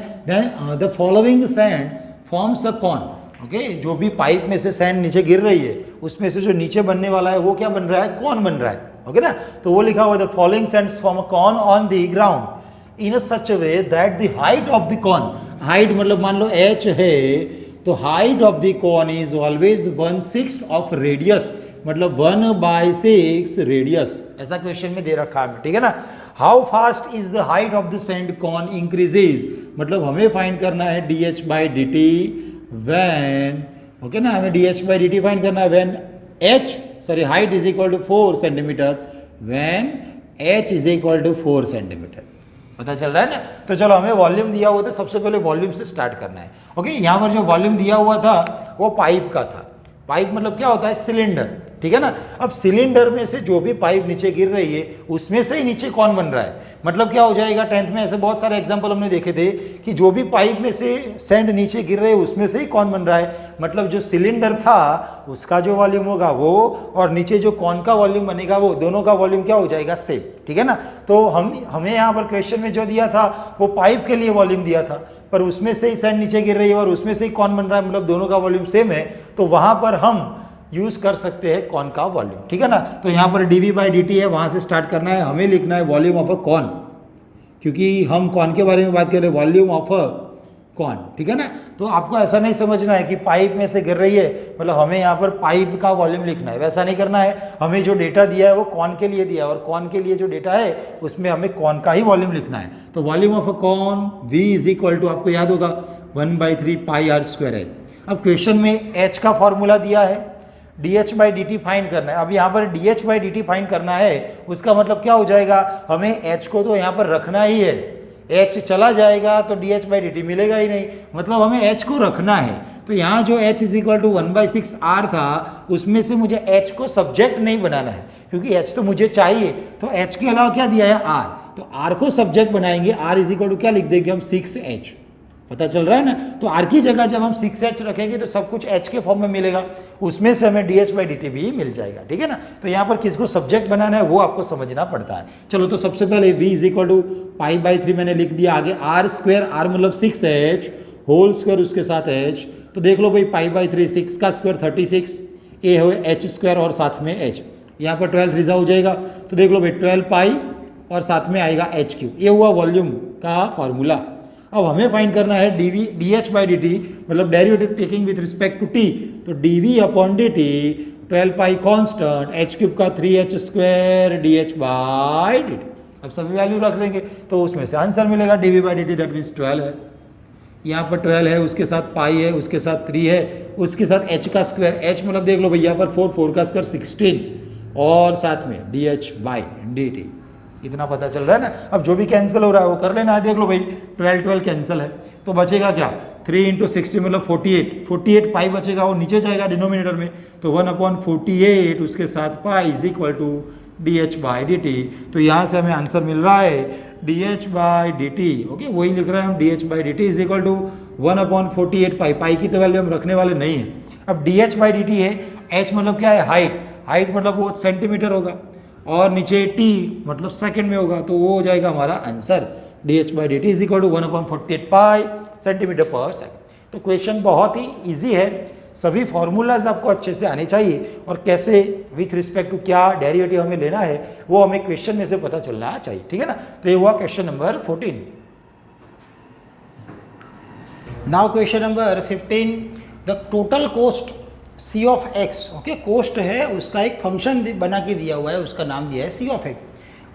Speaker 1: the following sand forms a cone. Okay, जो भी पाइप में से सैंड नीचे गिर रही है उसमें से जो नीचे बनने वाला है वो क्या बन रहा है, कॉन बन रहा है। ओके ना, तो वो लिखा हुआ है the following sands form a cone on the ground in a such a way that the height of the cone, height मतलब मान लो h है तो height of the cone is always 1/6 of radius, मतलब 1/6 रेडियस। ऐसा question में दे रखा है, ठीक है ना। How fast is the height of the sand cone increases, मतलब हमें फाइंड करना है dH/dt व्हेन, ओके ना, हमें dH/dt फाइंड करना है when height is equal to 4 centimeter, when h is equal to 4 centimeter. पता चल रहा है ना। तो चलो हमें वॉल्यूम दिया हुआ था, सबसे पहले वॉल्यूम से स्टार्ट करना है। ओके, यहाँ पर जो वॉल्यूम दिया हुआ था वो पाइप का था। पाइप मतलब क्या होता है, सिलेंडर, ठीक है ना। अब सिलेंडर में से जो भी पाइप नीचे गिर रही है उसमें से ही नीचे कौन बन रहा है, मतलब क्या हो जाएगा, 10th में ऐसे बहुत सारे एग्जांपल हमने देखे थे कि जो भी पाइप में से सैंड नीचे गिर रहे है उसमें से ही कौन बन रहा है, मतलब जो सिलेंडर था उसका जो वॉल्यूम होगा वो और नीचे जो कौन का वॉल्यूम बनेगा वो दोनों का वॉल्यूम क्या हो जाएगा, सेम, ठीक है ना। तो हमें यहाँ पर क्वेश्चन में जो दिया था वो पाइप के लिए वॉल्यूम दिया था, पर उसमें से ही सैंड नीचे गिर रही है और उसमें से ही कौन बन रहा है, मतलब दोनों का वॉल्यूम सेम है, तो वहां पर हम यूज कर सकते हैं कौन का वॉल्यूम, ठीक है ना। तो यहाँ पर dV/dt है, वहां से स्टार्ट करना है, हमें लिखना है वॉल्यूम ऑफ अ कॉन, क्योंकि हम कौन के बारे में बात कर रहे हैं, वॉल्यूम ऑफ अ कॉन, ठीक है ना। तो आपको ऐसा नहीं समझना है कि पाइप में से गिर रही है मतलब हमें यहाँ पर पाइप का वॉल्यूम लिखना है, वैसा नहीं करना है। हमें जो डेटा दिया है वो कॉन के लिए दिया है और कॉन के लिए जो डेटा है उसमें हमें कॉन का ही वॉल्यूम लिखना है। तो volume of a cone V is equal to, आपको याद होगा 1/3 πr² है। अब क्वेश्चन में h का फॉर्मूला दिया है, dH/dt फाइंड करना है। अब यहाँ पर dH/dt फाइंड करना है, उसका मतलब क्या हो जाएगा, हमें h को तो यहाँ पर रखना ही है, h चला जाएगा तो dH/dt मिलेगा ही नहीं, मतलब हमें h को रखना है। तो यहाँ जो h is equal to 1/6 r था उसमें से मुझे h को सब्जेक्ट नहीं बनाना है, क्योंकि h तो मुझे चाहिए, तो h के अलावा क्या दिया है, r, तो r को सब्जेक्ट बनाएंगे। r इज इक्वल टू क्या लिख देंगे हम, 6h। पता चल रहा है ना। तो r की जगह जब हम 6h रखेंगे तो सब कुछ h के फॉर्म में मिलेगा, उसमें से हमें dH/dt भी मिल जाएगा, ठीक है ना। तो यहाँ पर किसको सब्जेक्ट बनाना है वो आपको समझना पड़ता है। चलो, तो सबसे पहले v इज इक्वल टू π/3 मैंने लिख दिया, आगे r², r मतलब 6h होल स्क्वायर उसके साथ h, तो देख लो भाई π/3 6 का स्क्वायर 36, a हो h² और साथ में h, यहाँ पर 12 3 हो जाएगा, तो देख लो भाई 12 पाई और साथ में आएगा h3, ये हुआ वॉल्यूम का फॉर्मूला। अब हमें फाइंड करना है dH/dt मतलब derivative taking with respect to t, तो dV/dt 12 पाई कॉन्स्टेंट h³ का 3h² dH/dt। अब सभी वैल्यू रख देंगे तो उसमें से आंसर मिलेगा dV/dt, दैट मीन्स 12 है, यहाँ पर 12 है, उसके साथ पाई है, उसके साथ 3 है, उसके साथ h का स्क्वायर, h मतलब देख लो भैया यहाँ पर 4 का स्क्वायर 16 और साथ में dH/dt, इतना पता चल रहा है ना। अब जो भी कैंसिल हो रहा है वो कर लेना है, देख लो भाई 12 कैंसिल है तो बचेगा क्या, 3 × 60 मतलब 48 पाई बचेगा, वो नीचे जाएगा डिनोमिनेटर में, तो 1/48 उसके साथ pi is equal to dH/dt। तो यहाँ से हमें आंसर मिल रहा है dH/dt, ओके, वही लिख रहे हैं हम, dH/dt इज इक्वल टू 1/48 पाई की तो वैल्यू हम रखने वाले नहीं है। अब dH/dt है, h मतलब क्या है, हाइट मतलब वो सेंटीमीटर होगा और नीचे t मतलब सेकंड में होगा, तो वो हो जाएगा हमारा answer dH/dt is equal to 1/48 pi centimeter per second. तो क्वेश्चन बहुत ही इजी है, सभी फॉर्मूलाज आपको अच्छे से आने चाहिए और कैसे विथ रिस्पेक्ट टू क्या डेरिवेटिव हमें लेना है वो हमें क्वेश्चन में से पता चलना चाहिए, ठीक है ना। तो ये हुआ question number 14। Now question number 15, the total cost c of x, okay, cost है उसका एक फंक्शन बना के दिया हुआ है, उसका नाम दिया है c ऑफ x,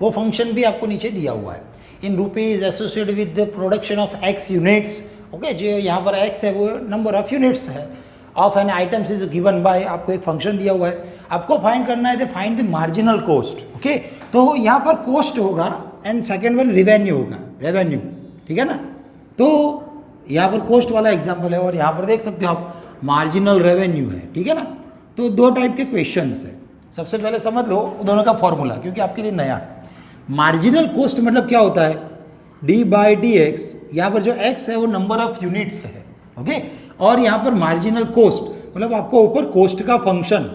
Speaker 1: वो फंक्शन भी आपको नीचे दिया हुआ है in rupees associated with the production of x units, okay, जो यहाँ पर x है वो नंबर ऑफ यूनिट्स है of an items is given by, आपको एक फंक्शन दिया हुआ है। आपको फाइंड करना है, find the marginal cost. Okay, तो यहाँ पर कॉस्ट होगा एंड सेकेंड वन रेवेन्यू होगा, रेवेन्यू, ठीक है ना। तो यहाँ पर कॉस्ट वाला एग्जाम्पल है और यहाँ पर देख सकते हो आप मार्जिनल रेवेन्यू है, ठीक है ना। तो दो टाइप के क्वेश्चंस है। सबसे पहले समझ लो दोनों का फॉर्मूला, क्योंकि आपके लिए नया है। मार्जिनल कॉस्ट मतलब क्या होता है, डी बाई डी एक्स, यहाँ पर जो एक्स है वो नंबर ऑफ यूनिट्स है, ओके। और यहाँ पर मार्जिनल कॉस्ट मतलब आपको ऊपर कॉस्ट का फंक्शन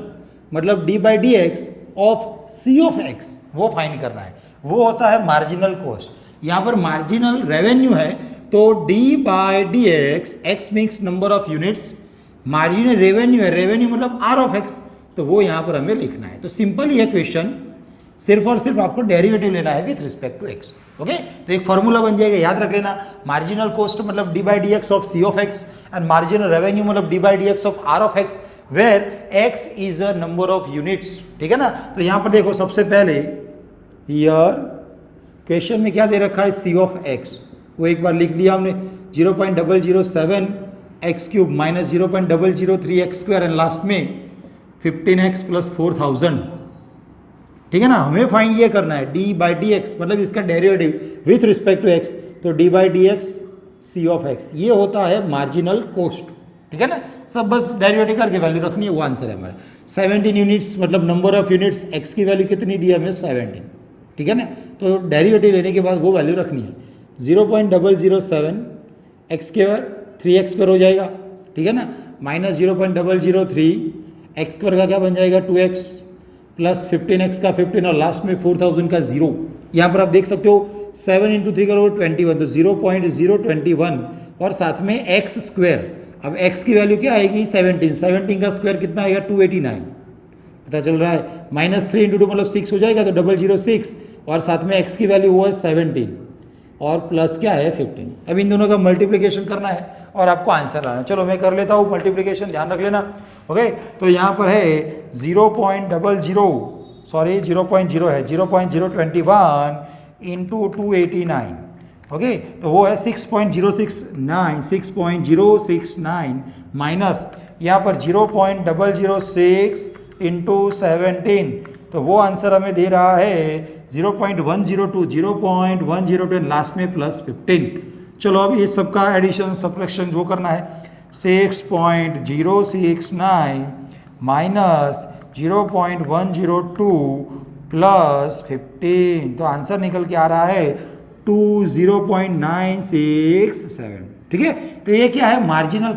Speaker 1: मतलब d by d x of c of x वो फाइंड करना है, वो होता है मार्जिनल कॉस्ट। यहाँ पर मार्जिनल रेवेन्यू है तो d by d x, x means number of units, marginal revenue है, रेवेन्यू मतलब आर ऑफ एक्स, तो वो यहाँ पर हमें लिखना है। तो सिंपल ही है क्वेश्चन, सिर्फ और सिर्फ आपको डेरिवेटिव लेना है with respect to x, okay. तो एक फॉर्मूला बन जाएगा, याद रख लेना, मार्जिनल कॉस्ट मतलब d by d x of c of x and marginal revenue मतलब d by d x of r of x, where x is a number of units, ठीक है ना। तो यहाँ पर देखो सबसे पहले हियर क्वेश्चन में क्या दे रखा है, सी ऑफ एक्स, वो एक बार लिख दिया हमने 0.007 x cube minus 0.003 x square and last में 15x प्लस 4000, ठीक है ना। हमें फाइंड ये करना है डी बाई डी एक्स मतलब इसका derivative with respect to x, तो d by d x c of x, ये होता है मार्जिनल कॉस्ट, ठीक है ना। सब बस डेरिवेटिव करके वैल्यू रखनी है, वो आंसर है हमारा। 17 यूनिट्स मतलब नंबर ऑफ यूनिट्स, एक्स की वैल्यू कितनी दी है हमें 17, ठीक है ना। तो डेरिवेटिव लेने के बाद वो वैल्यू रखनी है 0.007 एक्स स्क्वायर 3x स्क्वायर हो जाएगा, ठीक है ना, माइनस 0.003 एक्स स्क्वायर का क्या बन जाएगा 2x प्लस 15x का 15 और लास्ट में 4000 का 0। यहाँ पर आप देख सकते हो 7 इंटू 3 करोड़ 21, तो 0.021 और साथ में एक्स स्क्वायर। अब x की वैल्यू क्या आएगी 17 का स्क्वायर कितना आएगा 289, पता चल रहा है। माइनस 3 इंटू 2 मतलब 6 हो जाएगा, तो 006 और साथ में x की वैल्यू हुआ है 17 और प्लस क्या है 15। अब इन दोनों का मल्टीप्लिकेशन करना है और आपको आंसर लाना है। चलो मैं कर लेता हूँ मल्टीप्लिकेशन, ध्यान रख लेना, ओके। तो यहाँ पर है 0.0 है 0.021 इंटू 289, ओके। तो वो है 6.069 माइनस यहाँ पर 0.006 इंटू 17, तो वो आंसर हमें दे रहा है 0.102 लास्ट में प्लस 15। चलो अब ये सबका एडिशन सब्ट्रैक्शन जो करना है, 6.069 माइनस 0.102 प्लस 15, तो आंसर निकल के आ रहा है 0.967, ठीक है। तो ये क्या है मार्जिनल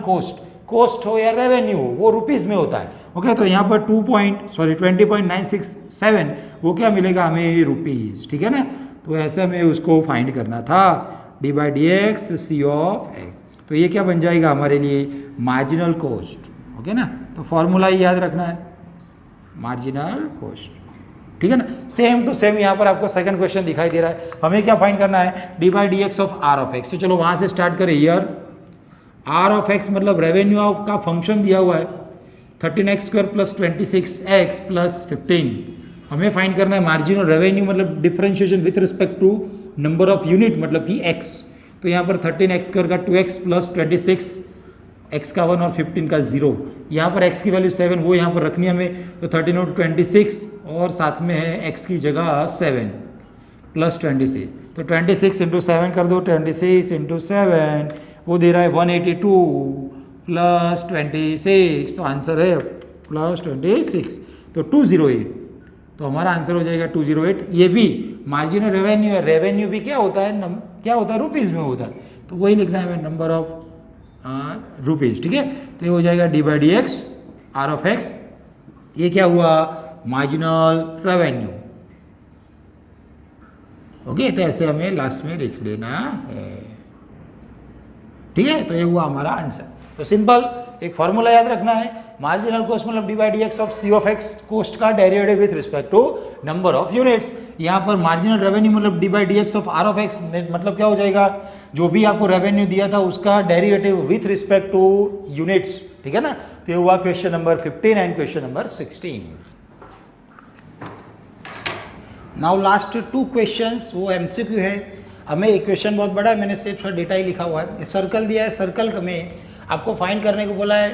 Speaker 1: कॉस्ट हो या रेवेन्यू हो, वो रुपीस में होता है, ओके। तो यहाँ पर 20.967 वो क्या मिलेगा हमें रुपीस, ठीक है ना। तो ऐसे हमें उसको फाइंड करना था, d by d x c of x. तो ये क्या बन जाएगा हमारे लिए मार्जिनल कॉस्ट, ओके ना। तो फॉर्मूला ही याद रखना है मार्जिनल कॉस्ट, ठीक है ना। सेम टू सेम यहाँ पर आपको सेकंड क्वेश्चन दिखाई दे रहा है, हमें क्या फाइंड करना है d by d x of r of x. तो चलो वहाँ से स्टार्ट करें। ईयर आर ऑफ एक्स मतलब रेवेन्यू ऑफ का फंक्शन दिया हुआ है 13x square plus 26x plus 15। हमें फाइंड करना है मार्जिनल रेवेन्यू मतलब differentiation with respect to number of unit मतलब कि x। तो यहाँ पर 13x स्क्वायर का 2x प्लस 26 x का 1 और 15 का 0। यहाँ पर x की वैल्यू 7 वो यहाँ पर रखनी है हमें, तो 13 और 26 और साथ में है x की जगह 7 प्लस 26, तो 26 इंटू 7 कर दो, 26 इंटू 7 वो दे रहा है 182 प्लस 26, तो आंसर है प्लस 26, तो 208। तो हमारा आंसर हो जाएगा 208। ये भी मार्जिनल रेवेन्यू है, रेवेन्यू भी क्या होता है क्या होता है रुपीज़ में होता है, तो वही लिखना है नंबर ऑफ रुपीज़, ठीक है। तो ये हो जाएगा d by d x r of x, ये क्या हुआ मार्जिनल रेवेन्यू, ओके। तो ऐसे हमें लास्ट में लिख लेना है, ठीक है। तो ये हुआ हमारा आंसर। तो सिंपल एक फॉर्मूला याद रखना है, मार्जिनल कॉस्ट मतलब d by d x of c of x, cost का derivative with respect to number of units. यहाँ पर मार्जिनल रेवेन्यू मतलब d by d x of r of x, मतलब क्या हो जाएगा जो भी आपको रेवेन्यू दिया था उसका derivative with respect two units, ठीक है ना। तो ये हुआ question number 15 and question number 16। Now last 2 questions वो एमसीक्यू है। हमें एक क्वेश्चन बहुत बड़ा है, मैंने सिर्फ डेटा ही लिखा हुआ है। सर्कल दिया है, सर्कल में आपको फाइंड करने को बोला है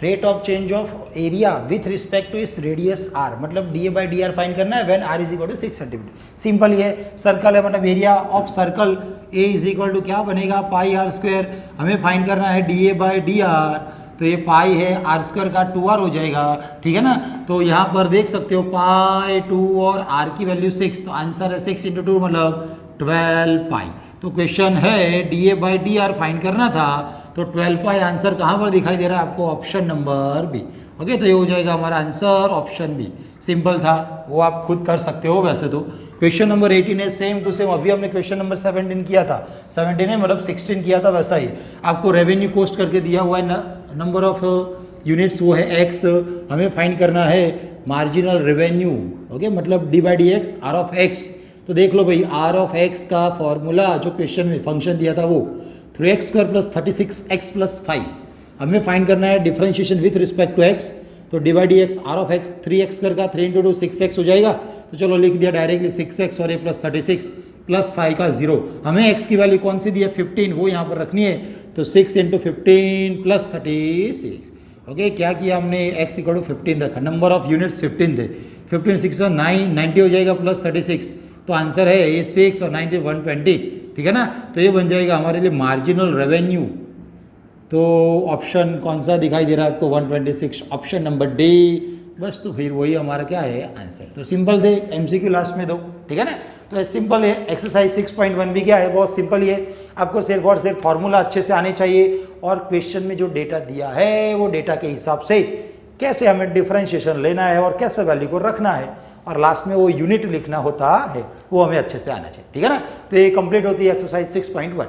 Speaker 1: rate of change of area with respect to इस रेडियस आर, मतलब d A by d r find करना है when r is equal to 6 centimetre. Simple ये सर्कल है, मतलब area of circle A is equal to क्या बनेगा, pi are square. हमें फाइंड करना है d A by d r, तो ये पाई है आर स्क्वायर का 2r हो जाएगा, ठीक है ना। तो यहाँ पर देख सकते हो पाई 2 और आर की वैल्यू 6, तो आंसर है 6 × 2 मतलब 12 पाई। तो क्वेश्चन है d A by d r find करना था, तो 12 पाई आंसर कहाँ पर दिखाई दे रहा है आपको, ऑप्शन नंबर बी। ओके, तो ये हो जाएगा हमारा आंसर ऑप्शन बी। सिंपल था, वो आप खुद कर सकते हो वैसे तो। क्वेश्चन नंबर 18 है सेम टू सेम, अभी हमने क्वेश्चन नंबर 17 किया था, 17 है मतलब 16 किया था वैसा ही। आपको रेवेन्यू कोस्ट करके दिया हुआ है, नंबर ऑफ यूनिट्स वो है x, हमें फाइंड करना है मार्जिनल रेवेन्यू। ओके, मतलब d by d x r of x. तो देख लो भाई, आर ऑफ एक्स का फॉर्मूला जो क्वेश्चन में फंक्शन दिया था वो 3x² + 36x + 5। हमें फाइंड करना है differentiation with respect to x, तो d by d x r of x 3x² का 3 × 2 6x हो जाएगा। तो चलो लिख दिया डायरेक्टली 6x और a + 36 + 5 का 0। हमें x की वैल्यू कौन सी दी है 15, वो यहाँ पर रखनी है, तो 6 × 15 + 36। ओके, क्या किया हमने, x = 15 रखा, नंबर ऑफ यूनिट्स 15 थे, 15 6 और 9 90 हो जाएगा + 36, तो आंसर है ये 6 और 90 120, ठीक है ना। तो ये बन जाएगा हमारे लिए मार्जिनल रेवेन्यू। तो ऑप्शन कौन सा दिखाई दे रहा है आपको, 126, ऑप्शन नंबर डी। बस, तो फिर वही हमारा क्या है आंसर। तो सिंपल थे, एमसीक्यू लास्ट में दो, ठीक है ना। तो सिंपल है, एक्सरसाइज 6.1 भी क्या है, बहुत सिंपल ही है। आपको सिर्फ और सिर्फ फॉर्मूला अच्छे से आने चाहिए, और क्वेश्चन में जो डेटा दिया है वो डेटा के हिसाब से कैसे हमें डिफरेंशिएशन लेना है और कैसे वैल्यू को रखना है, और लास्ट में वो यूनिट लिखना होता है, वो हमें अच्छे से आना चाहिए, ठीक है ना। तो ये कंप्लीट होती है एक्सरसाइज 6.1।